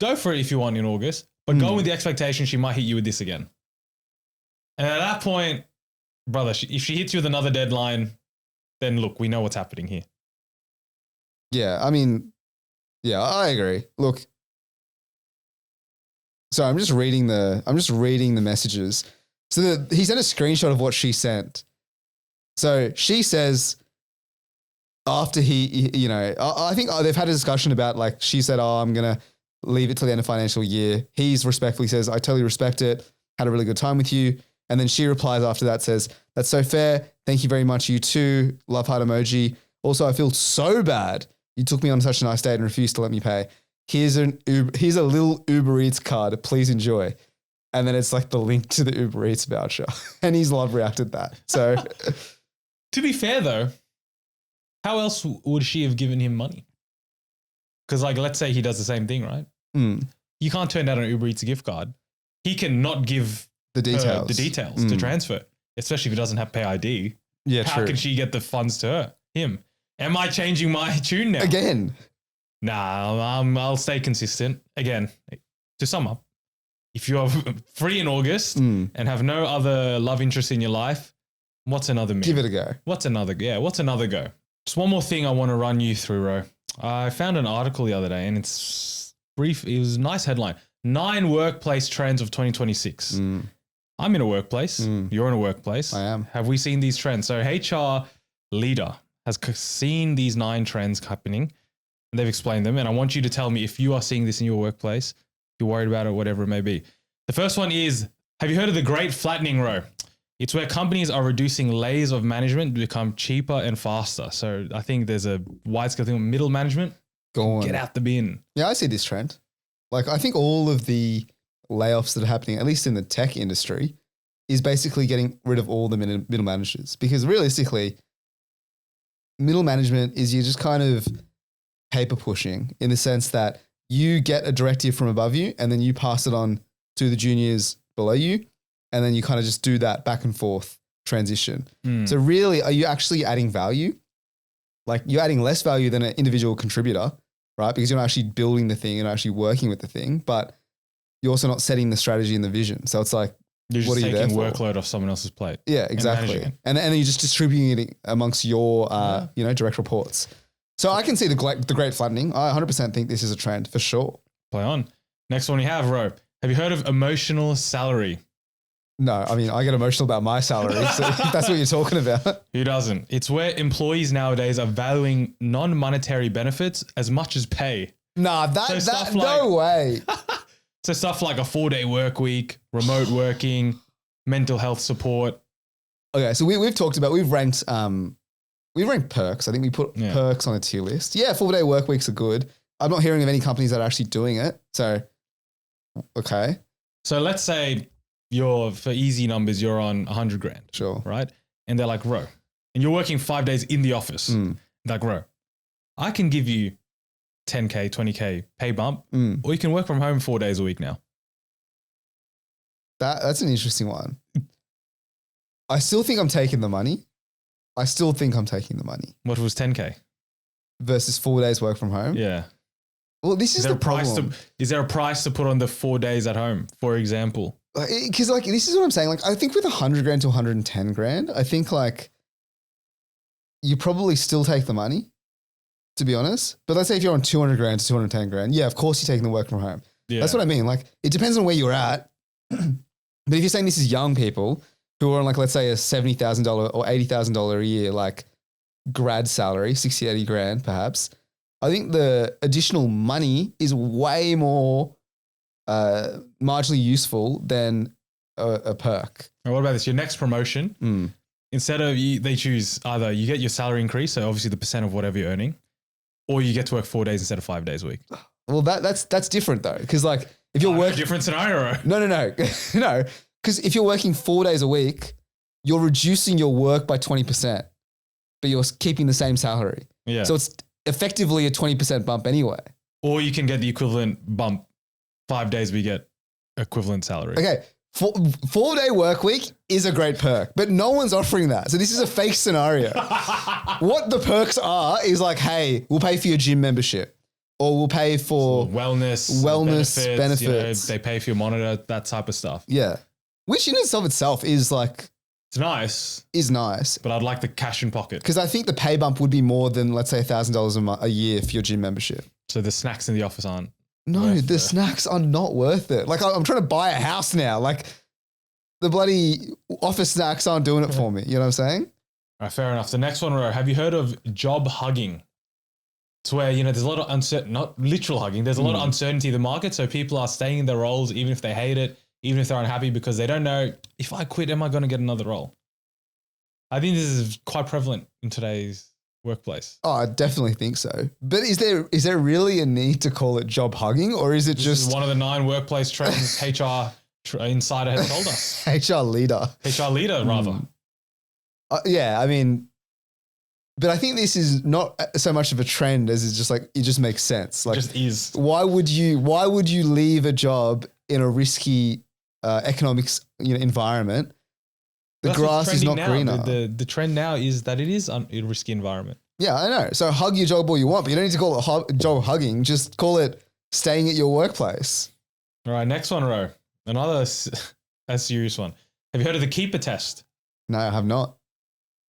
Speaker 1: Go for it if you want in August, but go with the expectation she might hit you with this again. And at that point, brother, if she hits you with another deadline, then look, we know what's happening here.
Speaker 2: Yeah, I mean, yeah, I agree. Look, so I'm just reading the messages. So he sent a screenshot of what she sent. So she says after I think they've had a discussion about like, she said, oh, I'm going to leave it till the end of financial year. He's respectfully says, I totally respect it. Had a really good time with you. And then she replies after that, says, that's so fair. Thank you very much. You too. Love heart emoji. Also, I feel so bad. You took me on such a nice date and refused to let me pay. Here's a little Uber Eats card. Please enjoy. And then it's like the link to the Uber Eats voucher. And he's love reacted that. So
Speaker 1: to be fair though, how else would she have given him money? Because like, let's say he does the same thing, right? You can't turn down an Uber Eats gift card. He cannot give the details to transfer, especially if he doesn't have pay ID.
Speaker 2: Yeah,
Speaker 1: How can she get the funds to him? Am I changing my tune now?
Speaker 2: Again.
Speaker 1: Nah, I'll stay consistent. Again, to sum up, if you're free in August and have no other love interest in your life, what's another meme?
Speaker 2: Give it a go.
Speaker 1: What's another go? Just one more thing I want to run you through, Ro. I found an article the other day and it's brief. It was a nice headline. 9 workplace trends of 2026. I'm in a workplace. You're in a workplace.
Speaker 2: I am.
Speaker 1: Have we seen these trends? So HR leader has seen these 9 trends happening. And they've explained them. And I want you to tell me if you are seeing this in your workplace, if you're worried about it, whatever it may be. The first one is, have you heard of the Great Flattening, Ro? It's where companies are reducing layers of management to become cheaper and faster. So I think there's a wide-scale thing of middle management.
Speaker 2: Go on.
Speaker 1: Get out the bin.
Speaker 2: Yeah, I see this trend. Like, I think all of the layoffs that are happening, at least in the tech industry, is basically getting rid of all the middle managers. Because realistically, middle management is you're just kind of paper pushing in the sense that you get a directive from above you and then you pass it on to the juniors below you. And then you kind of just do that back and forth transition. So really, are you actually adding value? Like you're adding less value than an individual contributor, right? Because you're not actually building the thing and actually working with the thing, but you're also not setting the strategy and the vision. So it's like,
Speaker 1: you're just
Speaker 2: what are you
Speaker 1: taking
Speaker 2: there for?
Speaker 1: workload off someone else's plate.
Speaker 2: Yeah, exactly. And then you're just distributing it amongst your, direct reports. So I can see the great flattening. I 100% think this is a trend for sure.
Speaker 1: Play on. Next one we have, Ro. Have you heard of emotional salary?
Speaker 2: No, I mean, I get emotional about my salary. So if that's what you're talking about.
Speaker 1: Who doesn't? It's where employees nowadays are valuing non-monetary benefits as much as pay.
Speaker 2: Nah, no way.
Speaker 1: So stuff like a 4-day work week, remote working, mental health support.
Speaker 2: Okay, so we've talked about, we've ranked perks. I think we put perks on a tier list. Yeah, 4-day work weeks are good. I'm not hearing of any companies that are actually doing it. So, okay.
Speaker 1: So let's say for easy numbers, you're on 100 grand.
Speaker 2: Sure.
Speaker 1: Right? And they're like, Ro, and you're working 5 days in the office. They're like, Ro, I can give you 10K, 20K pay bump, or you can work from home 4 days a week now.
Speaker 2: That's an interesting one. I still think I'm taking the money. What if it was 10K? Versus 4 days work from home?
Speaker 1: Yeah.
Speaker 2: Well, this is the problem.
Speaker 1: Is there a price to put on the 4 days at home, for example?
Speaker 2: Because like this is what I'm saying. Like I think with 100 grand to 110 grand, I think like you probably still take the money, to be honest. But let's say if you're on 200 grand to 210 grand, yeah, of course you're taking the work from home. Yeah. That's what I mean. Like it depends on where you're at. But if you're saying this is young people who are on like, let's say a $70,000 or $80,000 a year, like grad salary, 60, 80 grand perhaps, I think the additional money is way more marginally useful than a perk.
Speaker 1: And what about this? Your next promotion, instead of they choose either you get your salary increase, so obviously the percent of whatever you're earning, or you get to work 4 days instead of 5 days a week.
Speaker 2: Well, that's different though, because like if you're working
Speaker 1: different scenario.
Speaker 2: No, no, because if you're working 4 days a week, you're reducing your work by 20%, but you're keeping the same salary.
Speaker 1: Yeah.
Speaker 2: So it's effectively a 20% bump anyway.
Speaker 1: Or you can get the equivalent bump. 5 days we get equivalent salary.
Speaker 2: Okay. 4-day work week is a great perk, but no one's offering that. So this is a fake scenario. What the perks are is like, hey, we'll pay for your gym membership, or we'll pay for
Speaker 1: wellness benefits. You know, they pay for your monitor, that type of stuff.
Speaker 2: Yeah. Which in itself is like,
Speaker 1: it's nice.
Speaker 2: Is nice.
Speaker 1: But I'd like the cash in pocket.
Speaker 2: Because I think the pay bump would be more than, let's say, $1,000 a year for your gym membership.
Speaker 1: So the snacks in the office aren't.
Speaker 2: No, the snacks are not worth it. Like I'm trying to buy a house now. Like the bloody office snacks aren't doing it for me. You know what I'm saying?
Speaker 1: All right, fair enough. The next one, Ro, have you heard of job hugging? It's where, you know, there's a lot of uncertainty, not literal hugging. There's a lot of uncertainty in the market. So people are staying in their roles, even if they hate it, even if they're unhappy, because they don't know, if I quit, am I going to get another role? I think this is quite prevalent in today's workplace.
Speaker 2: Oh, I definitely think so. But is there really a need to call it job hugging, or is it
Speaker 1: this
Speaker 2: just
Speaker 1: is one of the 9 workplace trends HR insider has told us?
Speaker 2: HR leader,
Speaker 1: rather.
Speaker 2: Yeah, I mean, but I think this is not so much of a trend as it's just like it just makes sense. Like,
Speaker 1: it just is.
Speaker 2: Why would you leave a job in a risky economics environment? The grass is not greener.
Speaker 1: The trend now is that it is a risky environment.
Speaker 2: Yeah, I know. So hug your job all you want, but you don't need to call it job hugging. Just call it staying at your workplace.
Speaker 1: All right, next one, Ro. Another a serious one. Have you heard of the keeper test?
Speaker 2: No, I have not.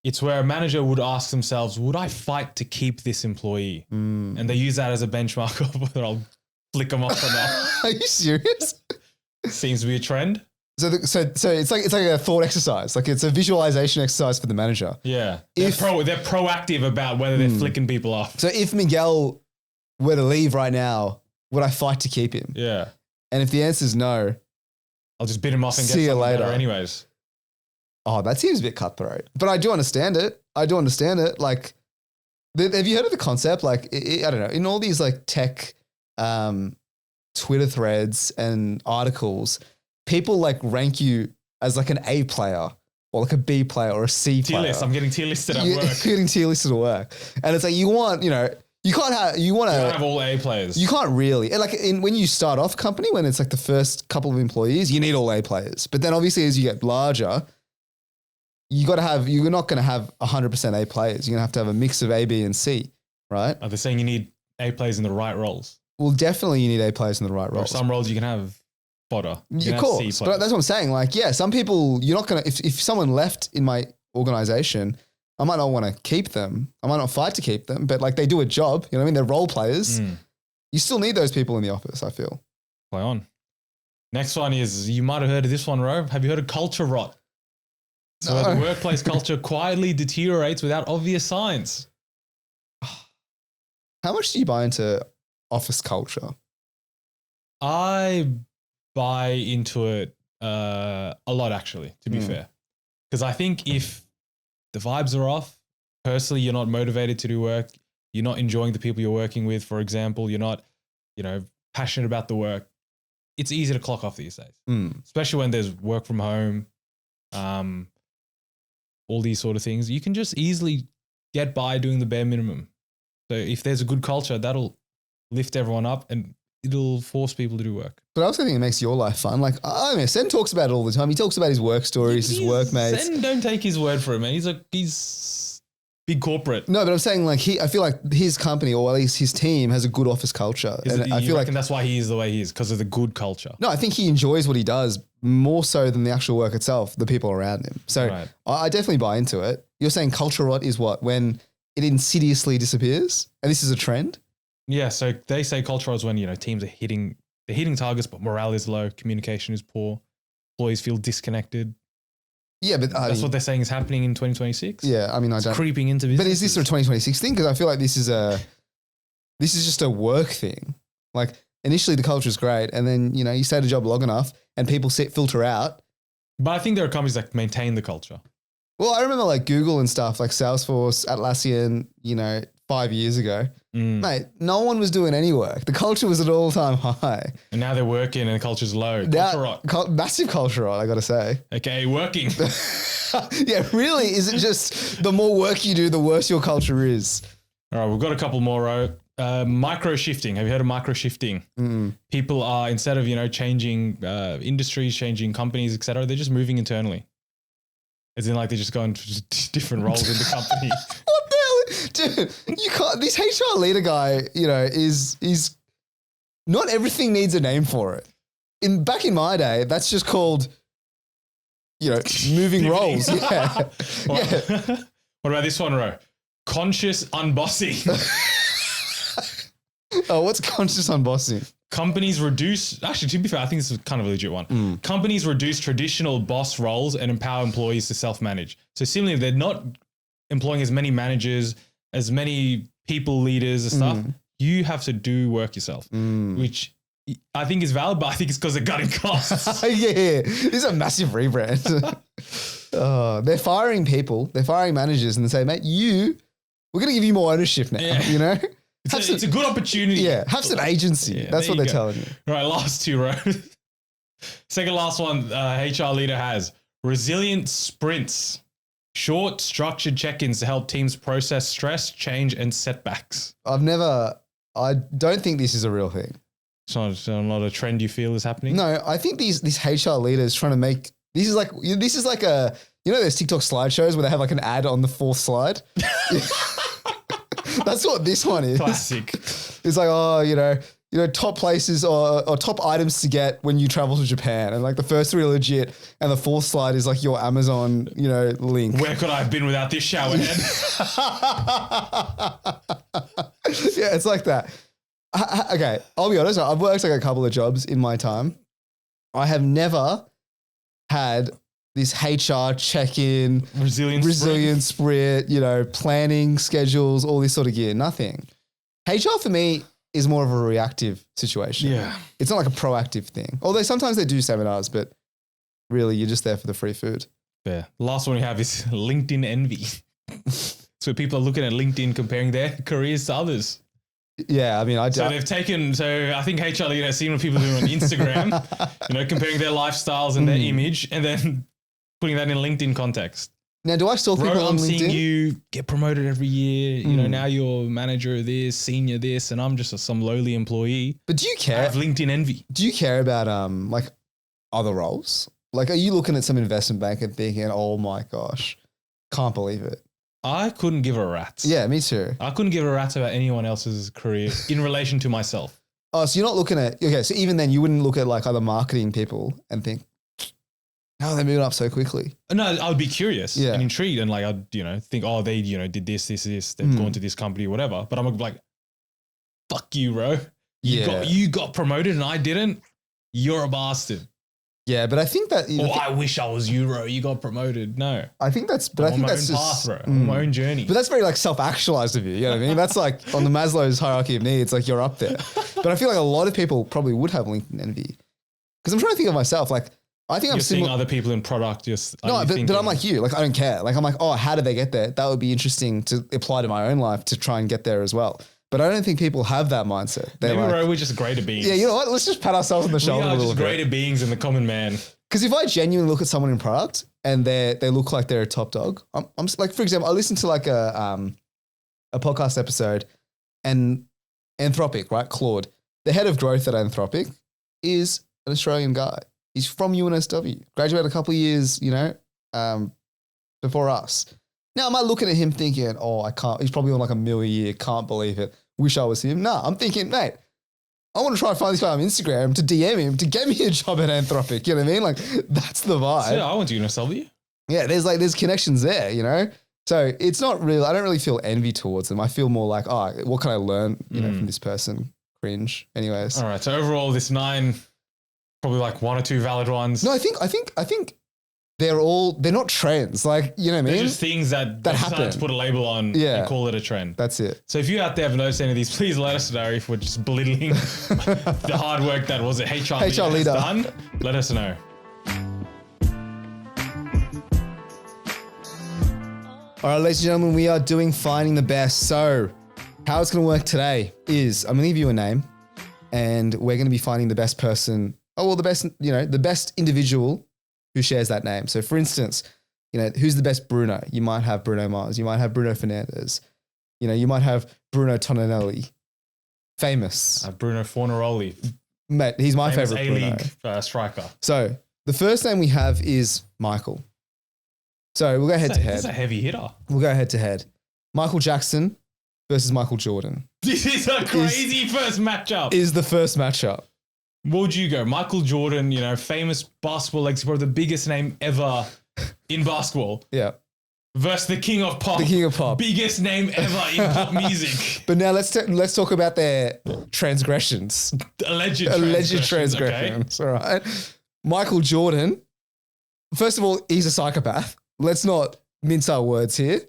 Speaker 1: It's where a manager would ask themselves, would I fight to keep this employee? And they use that as a benchmark of whether I'll flick them off or not.
Speaker 2: Are you serious?
Speaker 1: Seems to be a trend.
Speaker 2: So it's like a thought exercise. Like it's a visualization exercise for the manager.
Speaker 1: Yeah. They're proactive about whether they're flicking people off.
Speaker 2: So if Miguel were to leave right now, would I fight to keep him?
Speaker 1: Yeah.
Speaker 2: And if the answer is no,
Speaker 1: I'll just bid him off and get
Speaker 2: see you later.
Speaker 1: Anyways.
Speaker 2: Oh, that seems a bit cutthroat. But I do understand it. Like, have you heard of the concept? Like, I don't know, in all these like tech Twitter threads and articles, people like rank you as like an A player or like a B player or a C player.
Speaker 1: Tier list. I'm getting tier listed at work.
Speaker 2: You're getting tier listed at work. And it's like, you want to
Speaker 1: have all A players.
Speaker 2: You can't really. And like when you start off a company, when it's like the first couple of employees, you need all A players. But then obviously as you get larger, you're not going to have 100% A players. You're going to have a mix of A, B, and C, right?
Speaker 1: Are they saying you need A players in the right roles?
Speaker 2: Well, definitely you need A players in the right roles.
Speaker 1: Or some roles you can have fodder.
Speaker 2: Of course, but that's what I'm saying. Like, yeah, some people, you're not going to, if someone left in my organization, I might not want to keep them. I might not fight to keep them, but like they do a job, you know what I mean? They're role players. You still need those people in the office, I feel.
Speaker 1: Play on. Next one is, you might have heard of this one, Ro. Have you heard of culture rot? So the workplace culture quietly deteriorates without obvious signs.
Speaker 2: How much do you buy into office culture?
Speaker 1: I buy into it a lot, actually, to be fair. Because I think if the vibes are off, personally, you're not motivated to do work, you're not enjoying the people you're working with, for example, you're not, passionate about the work, it's easy to clock off these days. Especially when there's work from home, all these sort of things. You can just easily get by doing the bare minimum. So if there's a good culture, that'll lift everyone up and it'll force people to do work.
Speaker 2: But I also think it makes your life fun. Like, I mean, Sen talks about it all the time. He talks about his work stories, his workmates.
Speaker 1: Sen, don't take his word for it, man. He's big corporate.
Speaker 2: No, but I'm saying like I feel like his company or at least his team has a good office culture.
Speaker 1: I feel like that's why he is the way he is, because of the good culture.
Speaker 2: No, I think he enjoys what he does more so than the actual work itself, the people around him. So I definitely buy into it. You're saying culture rot is what? When it insidiously disappears? And this is a trend?
Speaker 1: Yeah, so they say culture rot is when, teams are hitting targets, but morale is low, communication is poor, employees feel disconnected.
Speaker 2: Yeah, but
Speaker 1: that's what they're saying is happening in 2026.
Speaker 2: Yeah, I mean, it's
Speaker 1: creeping into business.
Speaker 2: But is this a 2026 thing? Because I feel like this is just a work thing. Like initially the culture is great, and then you stay at a job long enough, and people filter out.
Speaker 1: But I think there are companies that maintain the culture.
Speaker 2: Well, I remember like Google and stuff, like Salesforce, Atlassian, 5 years ago. Mate, no one was doing any work. The culture was at an all-time high.
Speaker 1: And now they're working and the culture's low. Culture rot.
Speaker 2: Massive culture rot, I got to say.
Speaker 1: Okay, working.
Speaker 2: Yeah, really? Is it just the more work you do, the worse your culture is?
Speaker 1: All right, we've got a couple more, Ro. Micro shifting. Have you heard of micro shifting? People are, instead of, changing industries, changing companies, etc., they're just moving internally. As in, like, they're just going to different roles in the company.
Speaker 2: What the hell? Dude, you can't, this HR leader guy, is not everything needs a name for it. Back in my day, that's just called, moving roles. Yeah.
Speaker 1: What about this one, Ro? Conscious unbossing.
Speaker 2: Oh, what's conscious unbossing?
Speaker 1: Companies reduce, actually, to be fair, I think this is kind of a legit one. Companies reduce traditional boss roles and empower employees to self-manage. So similarly, they're not employing as many managers, as many people leaders and stuff. You have to do work yourself, which I think is valid, but I think it's because they're cutting costs.
Speaker 2: Yeah, this is a massive rebrand. They're firing people, they're firing managers, and they say, mate, we're going to give you more ownership now,
Speaker 1: It's a good opportunity.
Speaker 2: Yeah, have some agency.
Speaker 1: Yeah,
Speaker 2: that's what they're telling you.
Speaker 1: Right, last two, Ro. Second last one, HR leader has resilient sprints. Short, structured check-ins to help teams process stress, change, and setbacks.
Speaker 2: I don't think this is a real thing.
Speaker 1: It's not a trend you feel is happening?
Speaker 2: No, I think this HR leader is trying to make, this is like a, those TikTok slideshows where they have like an ad on the fourth slide? That's what this one is.
Speaker 1: Classic.
Speaker 2: It's like, top places or top items to get when you travel to Japan. And like the first three are legit. And the fourth slide is like your Amazon, link.
Speaker 1: Where could I have been without this shower head?
Speaker 2: Yeah, it's like that. Okay, I'll be honest. I've worked like a couple of jobs in my time. I have never had this HR check-in, resilience sprint, planning schedules, all this sort of gear. Nothing. HR for me is more of a reactive situation.
Speaker 1: Yeah.
Speaker 2: It's not like a proactive thing. Although sometimes they do seminars, but really you're just there for the free food.
Speaker 1: Yeah. Last one we have is LinkedIn envy. So people are looking at LinkedIn comparing their careers to others.
Speaker 2: Yeah, I mean, I
Speaker 1: think HR leader has seen what people do on Instagram, comparing their lifestyles and their image, and then putting that in LinkedIn context.
Speaker 2: Now, do I stalk people on LinkedIn?
Speaker 1: I'm seeing you get promoted every year. Now you're manager of this, senior this, and I'm just some lowly employee.
Speaker 2: But do you care?
Speaker 1: I have LinkedIn envy.
Speaker 2: Do you care about like other roles? Like, are you looking at some investment bank and thinking, oh my gosh, can't believe it?
Speaker 1: I couldn't give a rat's.
Speaker 2: Yeah, me too.
Speaker 1: I couldn't give a rat's about anyone else's career in relation to myself.
Speaker 2: Oh, so you're not looking at, okay, so even then you wouldn't look at like other marketing people and think, how are they moving up so quickly?
Speaker 1: No, I would be curious and intrigued and like, I'd, think, oh, they, did this, they've gone to this company, whatever. But I'm like, fuck you, bro. You got promoted and I didn't. You're a bastard.
Speaker 2: Yeah, but I think that...
Speaker 1: I wish I was you, bro. You got promoted. No.
Speaker 2: I think that's... But I think that's
Speaker 1: just... path, bro. On my own journey.
Speaker 2: But that's very like self-actualized of you. You know what I mean? That's like on the Maslow's hierarchy of needs, like you're up there. But I feel like a lot of people probably would have LinkedIn envy. Because I'm trying to think of myself. Like, I think
Speaker 1: you're seeing other people in product. But
Speaker 2: I'm like you. Like, I don't care. Like, I'm like, oh, how did they get there? That would be interesting to apply to my own life to try and get there as well. But I don't think people have that mindset.
Speaker 1: Maybe we're just greater beings.
Speaker 2: Yeah, you know what? Let's just pat ourselves on the shoulder a little bit.
Speaker 1: We are just greater beings than the common man.
Speaker 2: Because if I genuinely look at someone in product and they look like they're a top dog, I'm like, for example, I listened to like a podcast episode and Anthropic, right? Claude, the head of growth at Anthropic is an Australian guy. He's from UNSW, graduated a couple of years, before us. Now, am I looking at him thinking, oh, I can't, he's probably on like $1 million a year, can't believe it, wish I was him? No, I'm thinking, mate, I want to try and find this guy on Instagram to DM him to get me a job at Anthropic. You know what I mean? Like, that's the vibe.
Speaker 1: So, yeah, I want to sell you.
Speaker 2: Yeah, there's connections there, you know? So it's not real. I don't really feel envy towards them. I feel more like, oh, what can I learn, from this person? Cringe. Anyways.
Speaker 1: All right. So overall, this 9, probably like 1 or 2 valid ones.
Speaker 2: No, I think they're not trends. Like, you know what I mean?
Speaker 1: They're just things that happen to put a label on and call it a trend.
Speaker 2: That's it.
Speaker 1: So if you out there have noticed any of these, please let us know if we're just belittling the hard work that was it HR leader has done. Let us know.
Speaker 2: All right, ladies and gentlemen, we are doing Finding the Best. So how it's going to work today is I'm going to give you a name and we're going to be finding the best person, the best individual who shares that name. So for instance, who's the best Bruno? You might have Bruno Mars. You might have Bruno Fernandes. You might have Bruno Tonelli. Famous.
Speaker 1: Bruno Fornaroli.
Speaker 2: Mate, he's my favorite
Speaker 1: A-League striker.
Speaker 2: So the first name we have is Michael. So we'll go head to head.
Speaker 1: This is a heavy hitter.
Speaker 2: We'll go head to head. Michael Jackson versus Michael Jordan.
Speaker 1: This is a crazy first matchup.
Speaker 2: Is the first matchup.
Speaker 1: What would you go? Michael Jordan, famous basketball legacy, probably the biggest name ever in basketball.
Speaker 2: Yeah.
Speaker 1: Versus the king of pop.
Speaker 2: The king of pop.
Speaker 1: Biggest name ever in pop music.
Speaker 2: But now let's talk about their transgressions.
Speaker 1: Alleged
Speaker 2: transgressions. Okay. All right. Michael Jordan, first of all, he's a psychopath. Let's not mince our words here.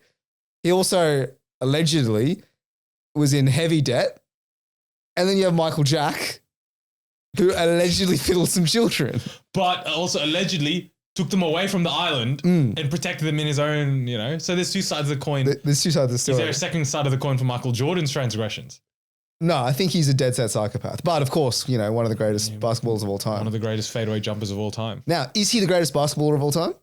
Speaker 2: He also allegedly was in heavy debt. And then you have Michael Jack, who allegedly fiddled some children.
Speaker 1: But also allegedly took them away from the island and protected them in his own, So there's 2 sides of the coin.
Speaker 2: There's 2 sides of the story.
Speaker 1: Is there a second side of the coin for Michael Jordan's transgressions?
Speaker 2: No, I think he's a dead set psychopath. But of course, one of the greatest basketballers of all time.
Speaker 1: One of the greatest fadeaway jumpers of all time.
Speaker 2: Now, is he the greatest basketballer of all time?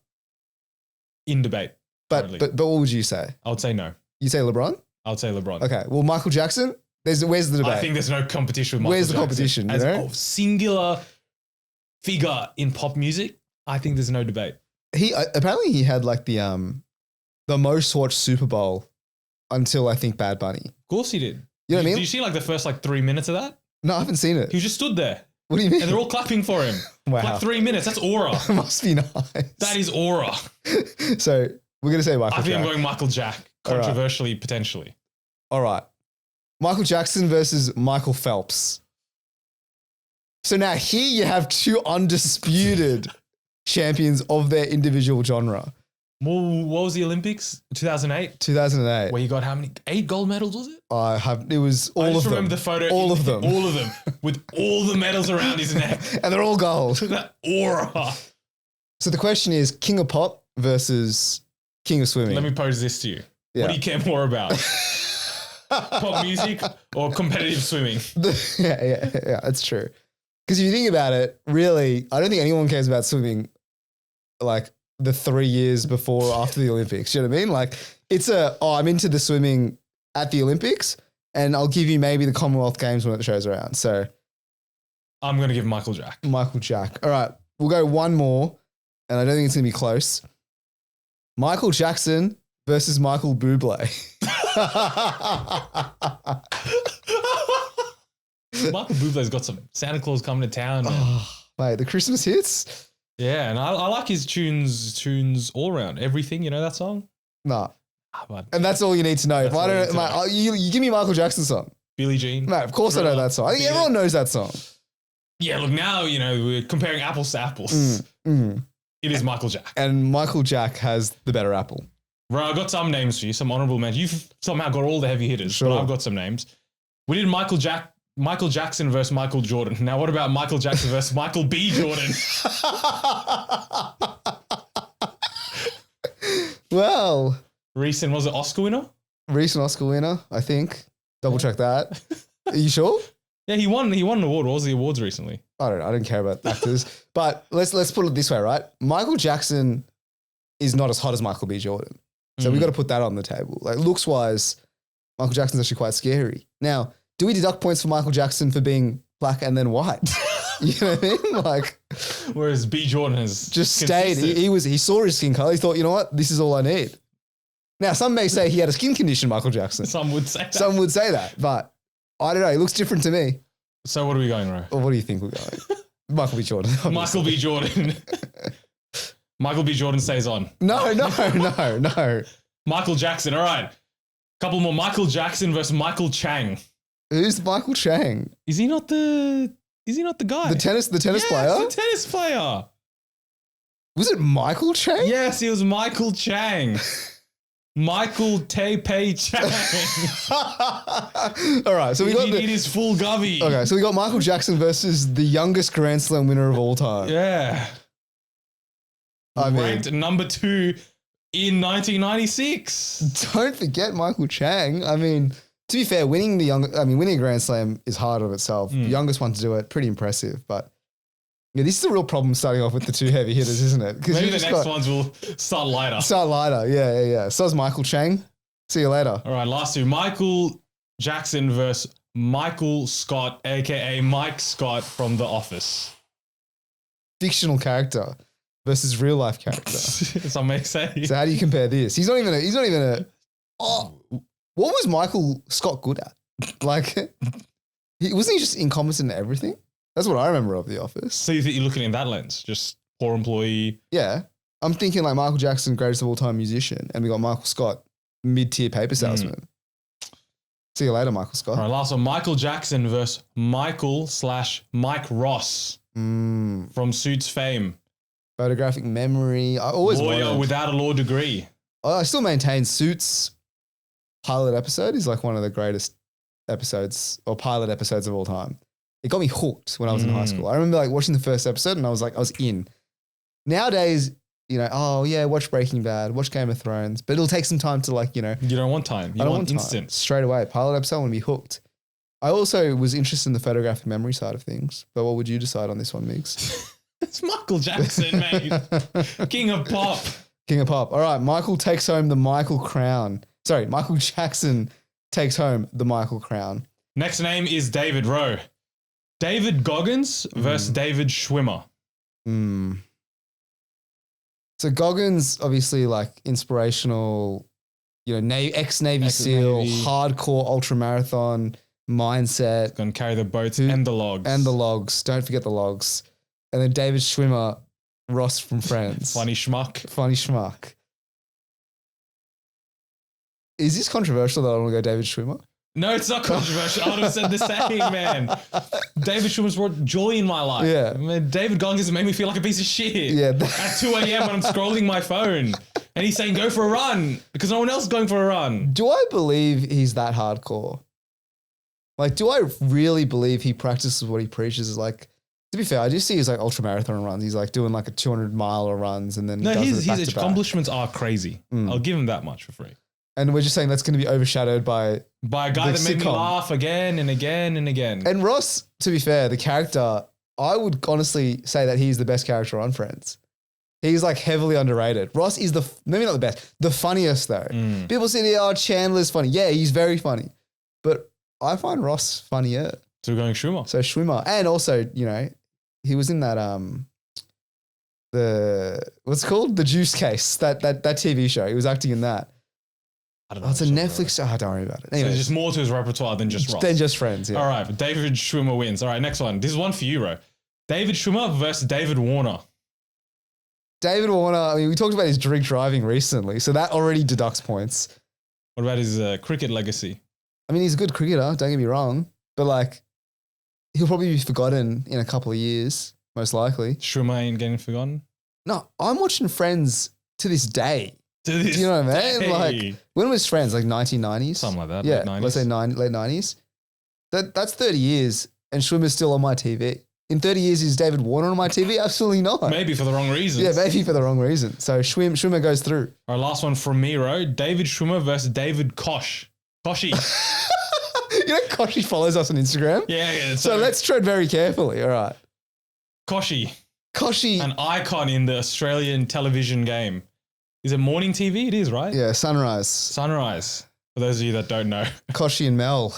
Speaker 1: In debate.
Speaker 2: But what would you say?
Speaker 1: I would say no.
Speaker 2: You say LeBron?
Speaker 1: I would say LeBron.
Speaker 2: Okay. Well, Michael Jackson, where's the debate?
Speaker 1: I think there's no competition with Michael
Speaker 2: Where's the
Speaker 1: Jackson.
Speaker 2: competition?
Speaker 1: As a singular figure in pop music, I think there's no debate.
Speaker 2: He apparently he had like the most watched Super Bowl until I think Bad Bunny.
Speaker 1: Of course he did.
Speaker 2: You know what I mean?
Speaker 1: Did you see like the first 3 minutes of that?
Speaker 2: No, I haven't seen it.
Speaker 1: He just stood there.
Speaker 2: What do you mean?
Speaker 1: And they're all clapping for him.
Speaker 2: Wow.
Speaker 1: Like 3 minutes. That's aura.
Speaker 2: Must be nice.
Speaker 1: That is aura.
Speaker 2: So we're going to say Michael
Speaker 1: I think
Speaker 2: Jack.
Speaker 1: I'm going Michael Jack. Controversially, potentially.
Speaker 2: All right. Michael Jackson versus Michael Phelps. So now here you have 2 undisputed champions of their individual genre.
Speaker 1: Well, what was the Olympics? 2008?
Speaker 2: 2008.
Speaker 1: Where you got how many? 8 gold medals, was it?
Speaker 2: It was all of them. I just
Speaker 1: remember the photo.
Speaker 2: All of them.
Speaker 1: All of them. With all the medals around his neck.
Speaker 2: And they're all gold.
Speaker 1: That aura.
Speaker 2: So the question is King of Pop versus King of Swimming.
Speaker 1: Let me pose this to you. Yeah. What do you care more about? Pop music or competitive swimming?
Speaker 2: Yeah, that's true. Because if you think about it, really, I don't think anyone cares about swimming like the 3 years before or after the Olympics. You know what I mean? Like I'm into the swimming at the Olympics and I'll give you maybe the Commonwealth Games when it shows around. So
Speaker 1: I'm going to give Michael Jack.
Speaker 2: Michael Jack. All right. We'll go one more and I don't think it's going to be close. Michael Jackson versus Michael Bublé.
Speaker 1: Michael Bublé's got some Santa Claus coming to town.
Speaker 2: Mate, the Christmas hits.
Speaker 1: Yeah, and I like his tunes all around. Everything, you know that song?
Speaker 2: Nah. And that's all you need to know. If I don't, mate, you give me Michael Jackson's song.
Speaker 1: Billie Jean.
Speaker 2: Mate, of course I know that song. I think everyone knows that song.
Speaker 1: Yeah, look, now, we're comparing apples to apples. It is Michael Jack. And
Speaker 2: Michael Jack has the better apple.
Speaker 1: Right, I've got some names for you, some honorable mentions. You've somehow got all the heavy hitters, but I've got some names. We did Michael Jackson versus Michael Jordan. Now, what about Michael Jackson versus Michael B. Jordan?
Speaker 2: Well.
Speaker 1: Was it Oscar winner?
Speaker 2: Recent Oscar winner, I think. Double check that. Are you sure?
Speaker 1: Yeah, he won an award. What was the awards recently?
Speaker 2: I don't know. I don't care about actors. But let's put it this way, right? Michael Jackson is not as hot as Michael B. Jordan. So we've got to put that on the table. Like looks-wise, Michael Jackson's actually quite scary. Now, do we deduct points for Michael Jackson for being black and then white? You know what I mean? Like,
Speaker 1: whereas B. Jordan has
Speaker 2: just stayed. He saw his skin color. He thought, you know what? This is all I need. Now, some may say he had a skin condition, Michael Jackson.
Speaker 1: Some would say that.
Speaker 2: Some would say that, but I don't know. He looks different to me.
Speaker 1: So what are we going, Ro?
Speaker 2: Or what do you think we're going? Michael B. Jordan. Obviously.
Speaker 1: Michael B. Jordan. Michael B. Jordan stays on.
Speaker 2: No.
Speaker 1: Michael Jackson. All right. Couple more. Michael Jackson versus Michael Chang.
Speaker 2: Who's Michael Chang?
Speaker 1: Is he not the guy?
Speaker 2: The tennis player?
Speaker 1: The tennis player.
Speaker 2: Was it Michael Chang?
Speaker 1: Yes, it was Michael Chang. Michael Taipei Chang.
Speaker 2: All right, so we got
Speaker 1: it is full gubby.
Speaker 2: Okay, so we got Michael Jackson versus the youngest Grand Slam winner of all time.
Speaker 1: Yeah. Ranked number 2 in 1996.
Speaker 2: Don't forget Michael Chang. I mean, to be fair, winning a Grand Slam is hard of itself. The youngest one to do it, pretty impressive. But yeah, this is a real problem starting off with the 2 heavy hitters, isn't it?
Speaker 1: Maybe the next ones will start lighter.
Speaker 2: Yeah. So is Michael Chang. See you later.
Speaker 1: All right, last 2. Michael Jackson versus Michael Scott, a.k.a. Mike Scott from The Office.
Speaker 2: Fictional character versus real life character.
Speaker 1: Some may say.
Speaker 2: So how do you compare this? He's not even a. Oh, what was Michael Scott good at? Like, wasn't he just incompetent at everything? That's what I remember of The Office.
Speaker 1: So you think you're looking in that lens? Just poor employee?
Speaker 2: Yeah. I'm thinking like Michael Jackson, greatest of all time musician, and we got Michael Scott, mid-tier paper salesman. See you later, Michael Scott.
Speaker 1: All right, last one. Michael Jackson versus Michael/Mike Ross from Suits fame.
Speaker 2: Photographic memory. I always
Speaker 1: lawyer without a law degree.
Speaker 2: I still maintain Suits pilot episode is like one of the greatest episodes or pilot episodes of all time. It got me hooked when I was in high school. I remember like watching the first episode and I was in. Nowadays, watch Breaking Bad, watch Game of Thrones, but it'll take some time to like,
Speaker 1: You don't want time. You want instant.
Speaker 2: Straight away. Pilot episode, I want to be hooked. I also was interested in the photographic memory side of things, but what would you decide on this one, Migs?
Speaker 1: It's Michael Jackson, mate. King of pop.
Speaker 2: King of pop. All right, Michael takes home the Michael crown. Sorry, Michael Jackson takes home the Michael crown.
Speaker 1: Next name is David Ro. David Goggins versus David Schwimmer.
Speaker 2: So Goggins, obviously like inspirational, ex-Navy SEAL, hardcore ultramarathon mindset.
Speaker 1: Going to carry the boats and the logs.
Speaker 2: And the logs. Don't forget the logs. And then David Schwimmer, Ross from Friends.
Speaker 1: Funny schmuck.
Speaker 2: Is this controversial that I want to go David Schwimmer?
Speaker 1: No, it's not controversial. I would have said the same, man. David Schwimmer's brought joy in my life.
Speaker 2: Yeah.
Speaker 1: Man, David Goggins has made me feel like a piece of shit.
Speaker 2: Yeah.
Speaker 1: At 2 a.m. when I'm scrolling my phone. And he's saying, go for a run. Because no one else is going for a run.
Speaker 2: Do I believe he's that hardcore? Like, do I really believe he practices what he preaches? Like, to be fair, I do see his like ultramarathon runs. He's like doing like a 200-mile runs and then
Speaker 1: his accomplishments are crazy. I'll give him that much for free.
Speaker 2: And we're just saying that's going to be overshadowed by
Speaker 1: a guy that made me laugh again and again and again.
Speaker 2: And Ross, to be fair, the character, I would honestly say that he's the best character on Friends. He's like heavily underrated. Ross is maybe not the best, the funniest though. People say, Chandler's funny. Yeah, he's very funny. But I find Ross funnier.
Speaker 1: So we're going Schwimmer.
Speaker 2: So Schwimmer. And also, he was in that, what's it called? The Juice Case, that TV show. He was acting in that.
Speaker 1: I don't know.
Speaker 2: It's a Netflix show. Don't worry about it. Anyway,
Speaker 1: so there's just more to his repertoire than just Ross.
Speaker 2: Than just Friends, yeah.
Speaker 1: All right, but David Schwimmer wins. All right, next one. This is one for you, Ro. David Schwimmer versus David Warner.
Speaker 2: David Warner, we talked about his drink driving recently, so that already deducts points.
Speaker 1: What about his cricket legacy?
Speaker 2: He's a good cricketer, don't get me wrong, but like, he'll probably be forgotten in a couple of years, most likely.
Speaker 1: Schwimmer ain't getting forgotten?
Speaker 2: No, I'm watching Friends to this day.
Speaker 1: Do you
Speaker 2: know what I mean? Like, when was Friends? Like 1990s?
Speaker 1: Something like that.
Speaker 2: Yeah,
Speaker 1: late 90s.
Speaker 2: Let's say late 90s. That's 30 years, and Schwimmer's still on my TV. In 30 years, is David Warner on my TV? Absolutely not.
Speaker 1: Maybe for the wrong reasons.
Speaker 2: Yeah, maybe for the wrong reason. So Schwimmer goes through.
Speaker 1: All right, last one from me, Ro. David Schwimmer versus David Koshi.
Speaker 2: Koshi follows us on Instagram?
Speaker 1: Yeah.
Speaker 2: So let's tread very carefully. All right.
Speaker 1: Koshi.
Speaker 2: An
Speaker 1: icon in the Australian television game. Is it morning TV? It is, right?
Speaker 2: Yeah, Sunrise.
Speaker 1: For those of you that don't know.
Speaker 2: Koshi and Mel.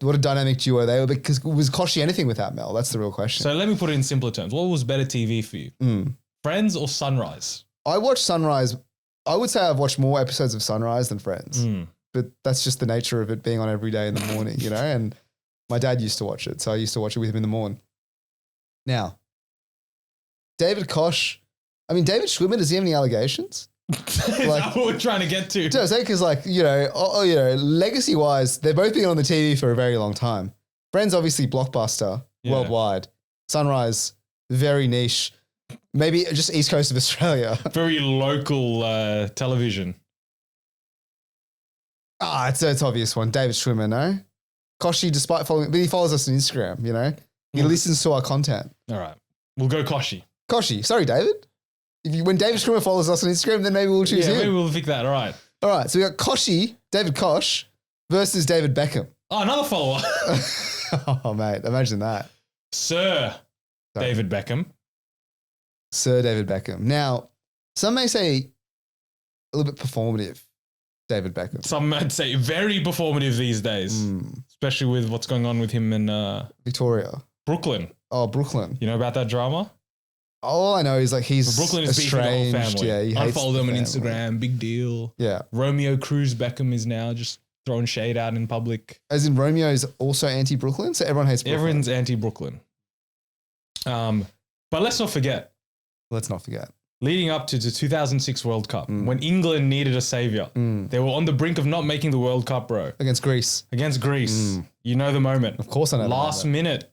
Speaker 2: What a dynamic duo they were. Because was Koshi anything without Mel? That's the real question.
Speaker 1: So let me put it in simpler terms. What was better TV for you? Friends or Sunrise?
Speaker 2: I watched Sunrise I would say I've watched more episodes of Sunrise than Friends, but that's just the nature of it being on every day in the morning, you know. And my dad used to watch it, so I used to watch it with him in the morning. Now, David Koch. I mean, David Schwimmer, does he have any allegations?
Speaker 1: Is that what we're trying to get to?
Speaker 2: I say because, like, you know, legacy wise, they've both been on the TV for a very long time. Friends, obviously, blockbuster worldwide. Sunrise, very niche. Maybe just East Coast of Australia.
Speaker 1: Very local television.
Speaker 2: It's obvious one. David Schwimmer, no? Koshi, despite following, but he follows us on Instagram, you know? He listens to our content.
Speaker 1: All right. We'll go Koshi.
Speaker 2: Koshi. Sorry, David. When David Schwimmer follows us on Instagram, then maybe we'll choose him.
Speaker 1: Maybe we'll pick that. All right.
Speaker 2: All right. So we got Koshi, David Koch versus David Beckham.
Speaker 1: Oh, another follower.
Speaker 2: Oh, mate. Imagine that.
Speaker 1: Sorry. David Beckham.
Speaker 2: Sir David Beckham. Now, some may say a little bit performative, David Beckham.
Speaker 1: Some might say very performative these days, especially with what's going on with him in
Speaker 2: Victoria.
Speaker 1: Brooklyn.
Speaker 2: Oh, Brooklyn.
Speaker 1: You know about that drama?
Speaker 2: All I know is like he's
Speaker 1: Brooklyn is beefing the whole family.
Speaker 2: Yeah, he hates
Speaker 1: unfollow them on
Speaker 2: family.
Speaker 1: Instagram. Big deal.
Speaker 2: Yeah.
Speaker 1: Romeo Cruz Beckham is now just throwing shade out in public.
Speaker 2: As in Romeo is also anti-Brooklyn, so everyone hates Brooklyn.
Speaker 1: Everyone's anti-Brooklyn. But let's not forget. Leading up to the 2006 World Cup, when England needed a savior, they were on the brink of not making the World Cup, bro.
Speaker 2: Against Greece.
Speaker 1: You know the moment.
Speaker 2: Of course I know.
Speaker 1: Last minute.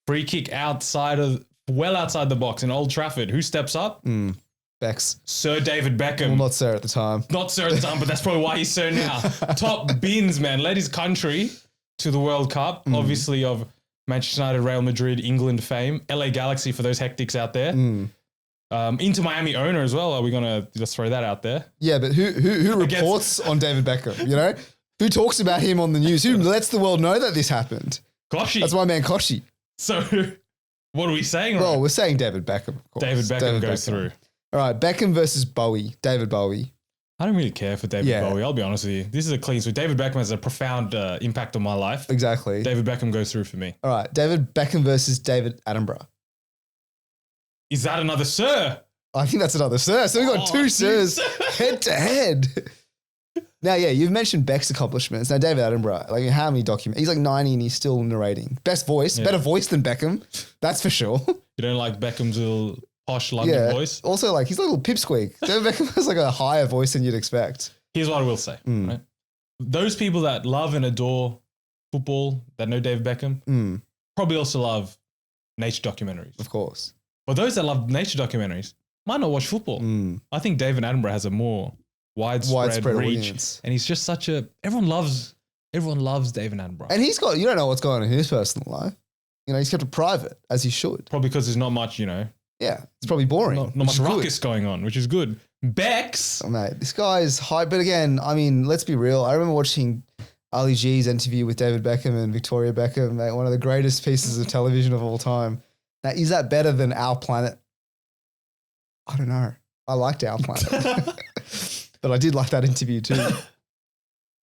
Speaker 1: Free kick well outside the box in Old Trafford. Who steps up?
Speaker 2: Bex.
Speaker 1: Sir David Beckham.
Speaker 2: Well, not Sir at the time.
Speaker 1: Not Sir at the time, but that's probably why he's Sir now. Top bins, man. Led his country to the World Cup, obviously of Manchester United, Real Madrid, England fame. LA Galaxy for those hectics out there. Inter Miami owner as well. Are we going to just throw that out there?
Speaker 2: Yeah, but who reports on David Beckham, you know? Who talks about him on the news? Who lets the world know that this happened?
Speaker 1: Koshi.
Speaker 2: That's my man Koshi.
Speaker 1: So what are we saying?
Speaker 2: Well, we're saying David Beckham, of course.
Speaker 1: David Beckham goes through.
Speaker 2: All right, Beckham versus Bowie. David Bowie.
Speaker 1: I don't really care for David Bowie. I'll be honest with you. This is a clean sweep. David Beckham has a profound impact on my life.
Speaker 2: Exactly.
Speaker 1: David Beckham goes through for me.
Speaker 2: All right, David Beckham versus David Attenborough.
Speaker 1: Is that another Sir?
Speaker 2: I think that's another Sir. So we've got two Sirs head to head. Now, yeah, you've mentioned Beck's accomplishments. Now, David Attenborough, like how many documents? He's like 90 and he's still narrating. Best voice, better voice than Beckham. That's for sure.
Speaker 1: You don't like Beckham's little posh London voice?
Speaker 2: Also, like he's a little pipsqueak. David Beckham has like a higher voice than you'd expect.
Speaker 1: Here's what I will say. Right? Those people that love and adore football, that know David Beckham, probably also love nature documentaries.
Speaker 2: Of course.
Speaker 1: But those that love nature documentaries might not watch football. I think David Attenborough has a more widespread reach. Audience. And he's just everyone loves David Attenborough.
Speaker 2: And you don't know what's going on in his personal life. You know, he's kept it private, as he should.
Speaker 1: Probably because there's not much,
Speaker 2: Yeah, it's probably boring.
Speaker 1: Not much ruckus going on, which is good. Bex.
Speaker 2: Oh, mate, this guy is hype. But again, I mean, let's be real. I remember watching Ali G's interview with David Beckham and Victoria Beckham, mate, one of the greatest pieces of television of all time. Now, is that better than Our Planet? I don't know. I liked Our Planet. But I did like that interview too.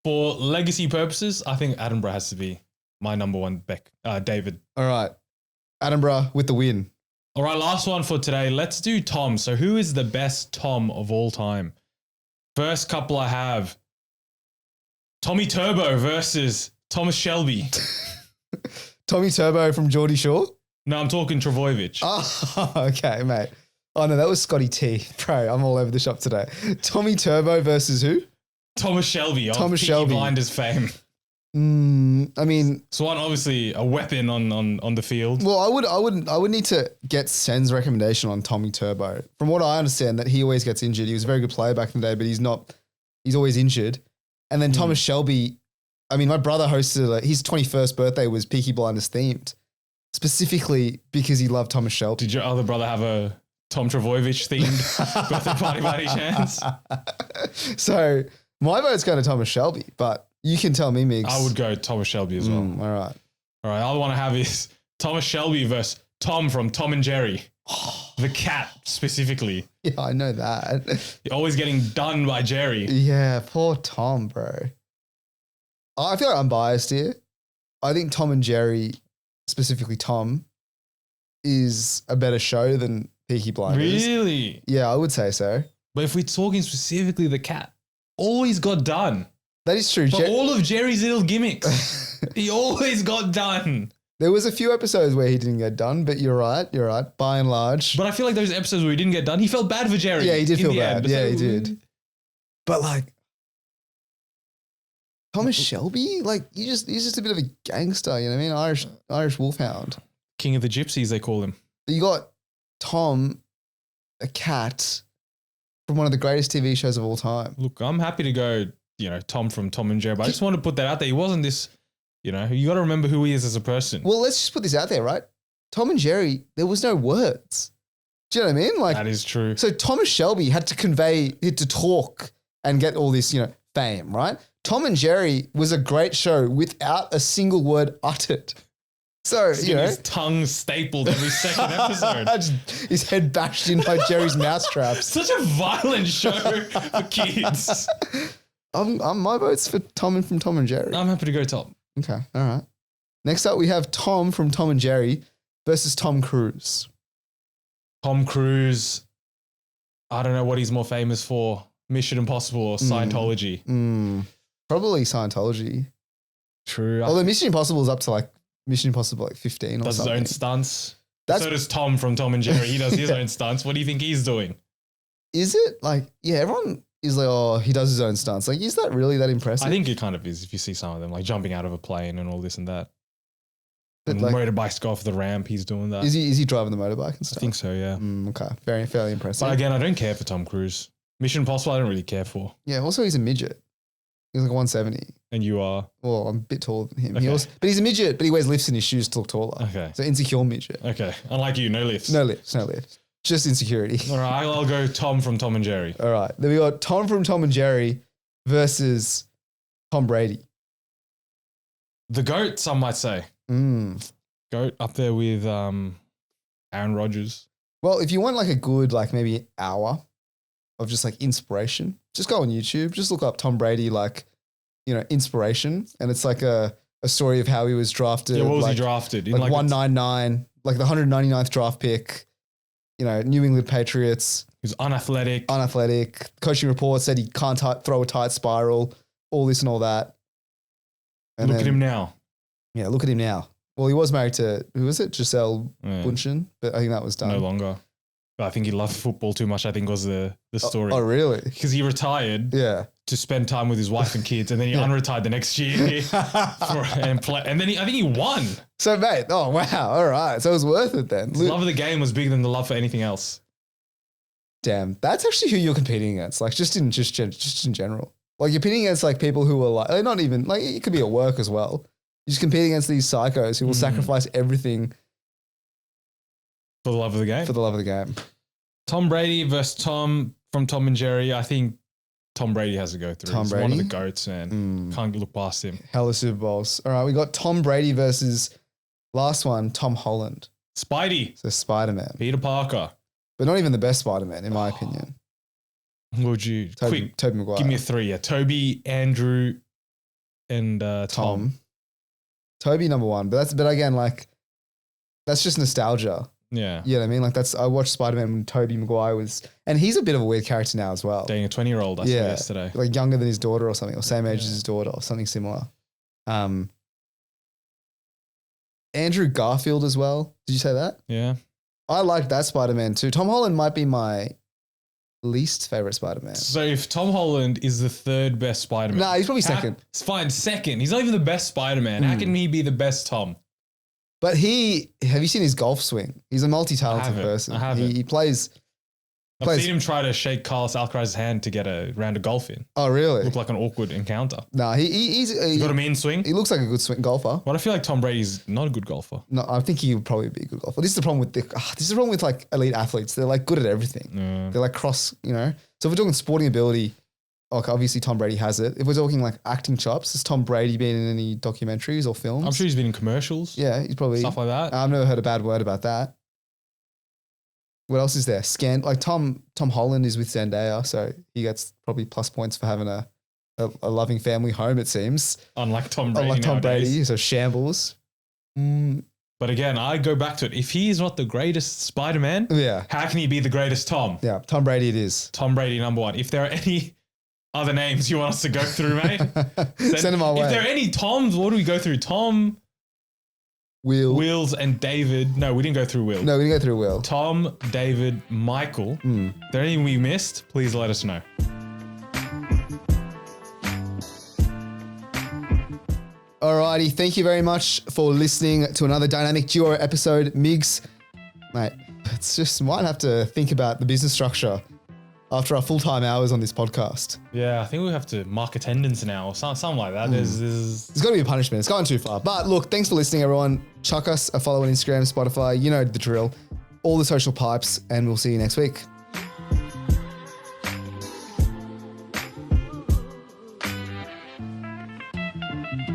Speaker 1: For legacy purposes, I think Attenborough has to be my number one David.
Speaker 2: All right. Attenborough with the win.
Speaker 1: All right, last one for today. Let's do Tom. So who is the best Tom of all time? First couple I have Tommy Turbo versus Thomas Shelby.
Speaker 2: Tommy Turbo from Geordie Shore?
Speaker 1: No, I'm talking Travojevic.
Speaker 2: Oh, okay, mate. Oh, no, that was Scotty T. Bro, I'm all over the shop today. Tommy Turbo versus who?
Speaker 1: Thomas Shelby.
Speaker 2: Thomas
Speaker 1: Peaky
Speaker 2: Shelby.
Speaker 1: Blinders fame.
Speaker 2: I mean...
Speaker 1: Swan, obviously a weapon on the field.
Speaker 2: Well, I would need to get Sen's recommendation on Tommy Turbo. From what I understand, that he always gets injured. He was a very good player back in the day, but he's always injured. And then Thomas Shelby, I mean, my brother hosted, his 21st birthday was Peaky Blinders themed, specifically because he loved Thomas Shelby.
Speaker 1: Did your other brother have a Tom Travojevic themed birthday party by any chance?
Speaker 2: So my vote's going to Thomas Shelby, but you can tell me, Migs.
Speaker 1: I would go Thomas Shelby as well.
Speaker 2: All right.
Speaker 1: All right. All I want to have is Thomas Shelby versus Tom from Tom and Jerry. The cat specifically.
Speaker 2: Yeah, I know that.
Speaker 1: You're always getting done by Jerry.
Speaker 2: Yeah, poor Tom, bro. I feel like I'm biased here. I think Tom and Jerry, specifically Tom, is a better show than Peaky Blinders.
Speaker 1: Really?
Speaker 2: Yeah, I would say so.
Speaker 1: But if we're talking specifically the cat, always got done.
Speaker 2: That is true.
Speaker 1: For all of Jerry's little gimmicks, he always got done.
Speaker 2: There was a few episodes where he didn't get done, but you're right. By and large.
Speaker 1: But I feel like those episodes where he didn't get done, he felt bad for Jerry.
Speaker 2: Yeah, he did feel bad.
Speaker 1: End.
Speaker 2: Yeah, he did. But like, Thomas Shelby, like he's just a bit of a gangster, you know what I mean? Irish wolfhound.
Speaker 1: King of the Gypsies, they call him.
Speaker 2: You got Tom, a cat, from one of the greatest TV shows of all time.
Speaker 1: Look, I'm happy to go, Tom from Tom and Jerry, but I just want to put that out there. He wasn't this, you got to remember who he is as a person.
Speaker 2: Well, let's just put this out there, right? Tom and Jerry, there was no words. Do you know what I mean? Like,
Speaker 1: that is true.
Speaker 2: So Thomas Shelby had to talk and get all this, fame, right? Tom and Jerry was a great show without a single word uttered. So,
Speaker 1: his tongue stapled every second episode.
Speaker 2: His head bashed in by Jerry's mousetraps.
Speaker 1: Such a violent show for kids.
Speaker 2: My vote's for Tom from Tom and Jerry.
Speaker 1: I'm happy to go Tom.
Speaker 2: Okay, all right. Next up, we have Tom from Tom and Jerry versus Tom Cruise.
Speaker 1: Tom Cruise, I don't know what he's more famous for, Mission Impossible or Scientology.
Speaker 2: Probably Scientology.
Speaker 1: True.
Speaker 2: Although Mission Impossible is up to like Mission Impossible like 15 or
Speaker 1: does
Speaker 2: something.
Speaker 1: Does his own stunts. So does Tom from Tom and Jerry. He does his own stunts. What do you think he's doing?
Speaker 2: Is it? Like, yeah, everyone is like, oh, he does his own stunts. Like, is that really that impressive?
Speaker 1: I think it kind of is if you see some of them, like jumping out of a plane and all this and that. And
Speaker 2: like,
Speaker 1: motorbikes go off the ramp, he's doing that.
Speaker 2: Is he driving the motorbike and stuff?
Speaker 1: I think so, yeah.
Speaker 2: Okay, fairly impressive.
Speaker 1: But again, I don't care for Tom Cruise. Mission Impossible, I don't really care for.
Speaker 2: Yeah, also he's a midget. He's like 170.
Speaker 1: And you are?
Speaker 2: Well, I'm a bit taller than him.
Speaker 1: Okay.
Speaker 2: But he's a midget, but he wears lifts in his shoes to look taller.
Speaker 1: Okay.
Speaker 2: So insecure midget.
Speaker 1: Okay. Unlike you, no lifts.
Speaker 2: No lifts. Just insecurity.
Speaker 1: All right, I'll go Tom from Tom and Jerry.
Speaker 2: All right. Then we got Tom from Tom and Jerry versus Tom Brady.
Speaker 1: The GOAT, some might say. GOAT up there with Aaron Rodgers.
Speaker 2: Well, if you want like a good, like maybe hour of just like inspiration, just go on YouTube. Just look up Tom Brady, like, inspiration. And it's like a story of how he was drafted.
Speaker 1: Yeah, what was he drafted?
Speaker 2: Like 199, like the 199th draft pick, New England Patriots.
Speaker 1: He was unathletic.
Speaker 2: Coaching report said he can't throw a tight spiral, all this and all that. And
Speaker 1: look at him now.
Speaker 2: Yeah, look at him now. Well, he was married to, who was it? Giselle Bundchen, but I think that was done.
Speaker 1: No longer. But I think he loved football too much, I think was the story.
Speaker 2: Oh, really?
Speaker 1: Because he retired to spend time with his wife and kids, and then he unretired the next year and play. And then I think he won.
Speaker 2: So, mate, oh, wow. All right. So it was worth it then.
Speaker 1: His love of the game was bigger than the love for anything else.
Speaker 2: Damn. That's actually who you're competing against, like just in general. Like you're competing against like people who are like not even, like it could be at work as well. You just compete against these psychos who will sacrifice everything
Speaker 1: for the love of the game. Tom Brady versus Tom from Tom and Jerry. I think Tom Brady has to go through. He's one of the GOATs, man. Can't look past him.
Speaker 2: Hella Super Bowls. All right, we got Tom Brady versus last one, Tom Holland.
Speaker 1: Spidey.
Speaker 2: So Spider-Man.
Speaker 1: Peter Parker.
Speaker 2: But not even the best Spider-Man, in my opinion.
Speaker 1: Would you?
Speaker 2: Tobey Maguire.
Speaker 1: Give me a three. Yeah, Toby, Andrew, and Tom.
Speaker 2: Toby number one, but again, like that's just nostalgia.
Speaker 1: Yeah.
Speaker 2: You know what I mean? Like I watched Spider-Man when Tobey Maguire was, and he's a bit of a weird character now as well.
Speaker 1: Dating a 20-year-old, I saw yesterday.
Speaker 2: Like younger than his daughter or something, or same age as his daughter or something similar. Andrew Garfield as well. Did you say that?
Speaker 1: Yeah.
Speaker 2: I liked that Spider-Man too. Tom Holland might be my least favorite Spider-Man.
Speaker 1: So if Tom Holland is the third best Spider-Man.
Speaker 2: Nah, he's probably second.
Speaker 1: It's fine, second. He's not even the best Spider-Man. How can he be the best Tom?
Speaker 2: But have you seen his golf swing? He's a multi-talented person.
Speaker 1: I haven't.
Speaker 2: He plays.
Speaker 1: I've seen him try to shake Carlos Alcaraz's hand to get a round of golf in.
Speaker 2: Oh, really?
Speaker 1: Looked like an awkward encounter.
Speaker 2: No, he's
Speaker 1: got a mean swing.
Speaker 2: He looks like a good golfer.
Speaker 1: But I feel like Tom Brady's not a good golfer.
Speaker 2: No, I think he would probably be a good golfer. This is the problem with like elite athletes. They're like good at everything.
Speaker 1: Yeah.
Speaker 2: They're like cross, So if we're talking sporting ability, okay, obviously Tom Brady has it. If we're talking like acting chops, has Tom Brady been in any documentaries or films?
Speaker 1: I'm sure he's been in commercials.
Speaker 2: Yeah, he's probably
Speaker 1: stuff like that.
Speaker 2: I've never heard a bad word about that. What else is there? Tom Holland is with Zendaya, so he gets probably plus points for having a loving family home, it seems.
Speaker 1: Unlike Tom Brady.
Speaker 2: So shambles.
Speaker 1: But again, I go back to it. If he is not the greatest Spider-Man, how can he be the greatest Tom?
Speaker 2: Yeah, Tom Brady it is.
Speaker 1: Tom Brady, number one. If there are any other names you want us to go through, mate,
Speaker 2: send them our way.
Speaker 1: If there are any Toms, what do we go through? Tom, Wills, and David. No, we didn't go through Will.
Speaker 2: No, we didn't go through Will.
Speaker 1: Tom, David, Michael. If there are any we missed, please let us know.
Speaker 2: Alrighty, thank you very much for listening to another Dynamic Duo episode. Migs, mate, it's just might have to think about the business structure after our full-time hours on this podcast.
Speaker 1: Yeah, I think we have to mark attendance now or something like that.
Speaker 2: There's got to be a punishment. It's gone too far. But look, thanks for listening, everyone. Chuck us a follow on Instagram, Spotify. You know the drill. All the social pipes, and we'll see you next week.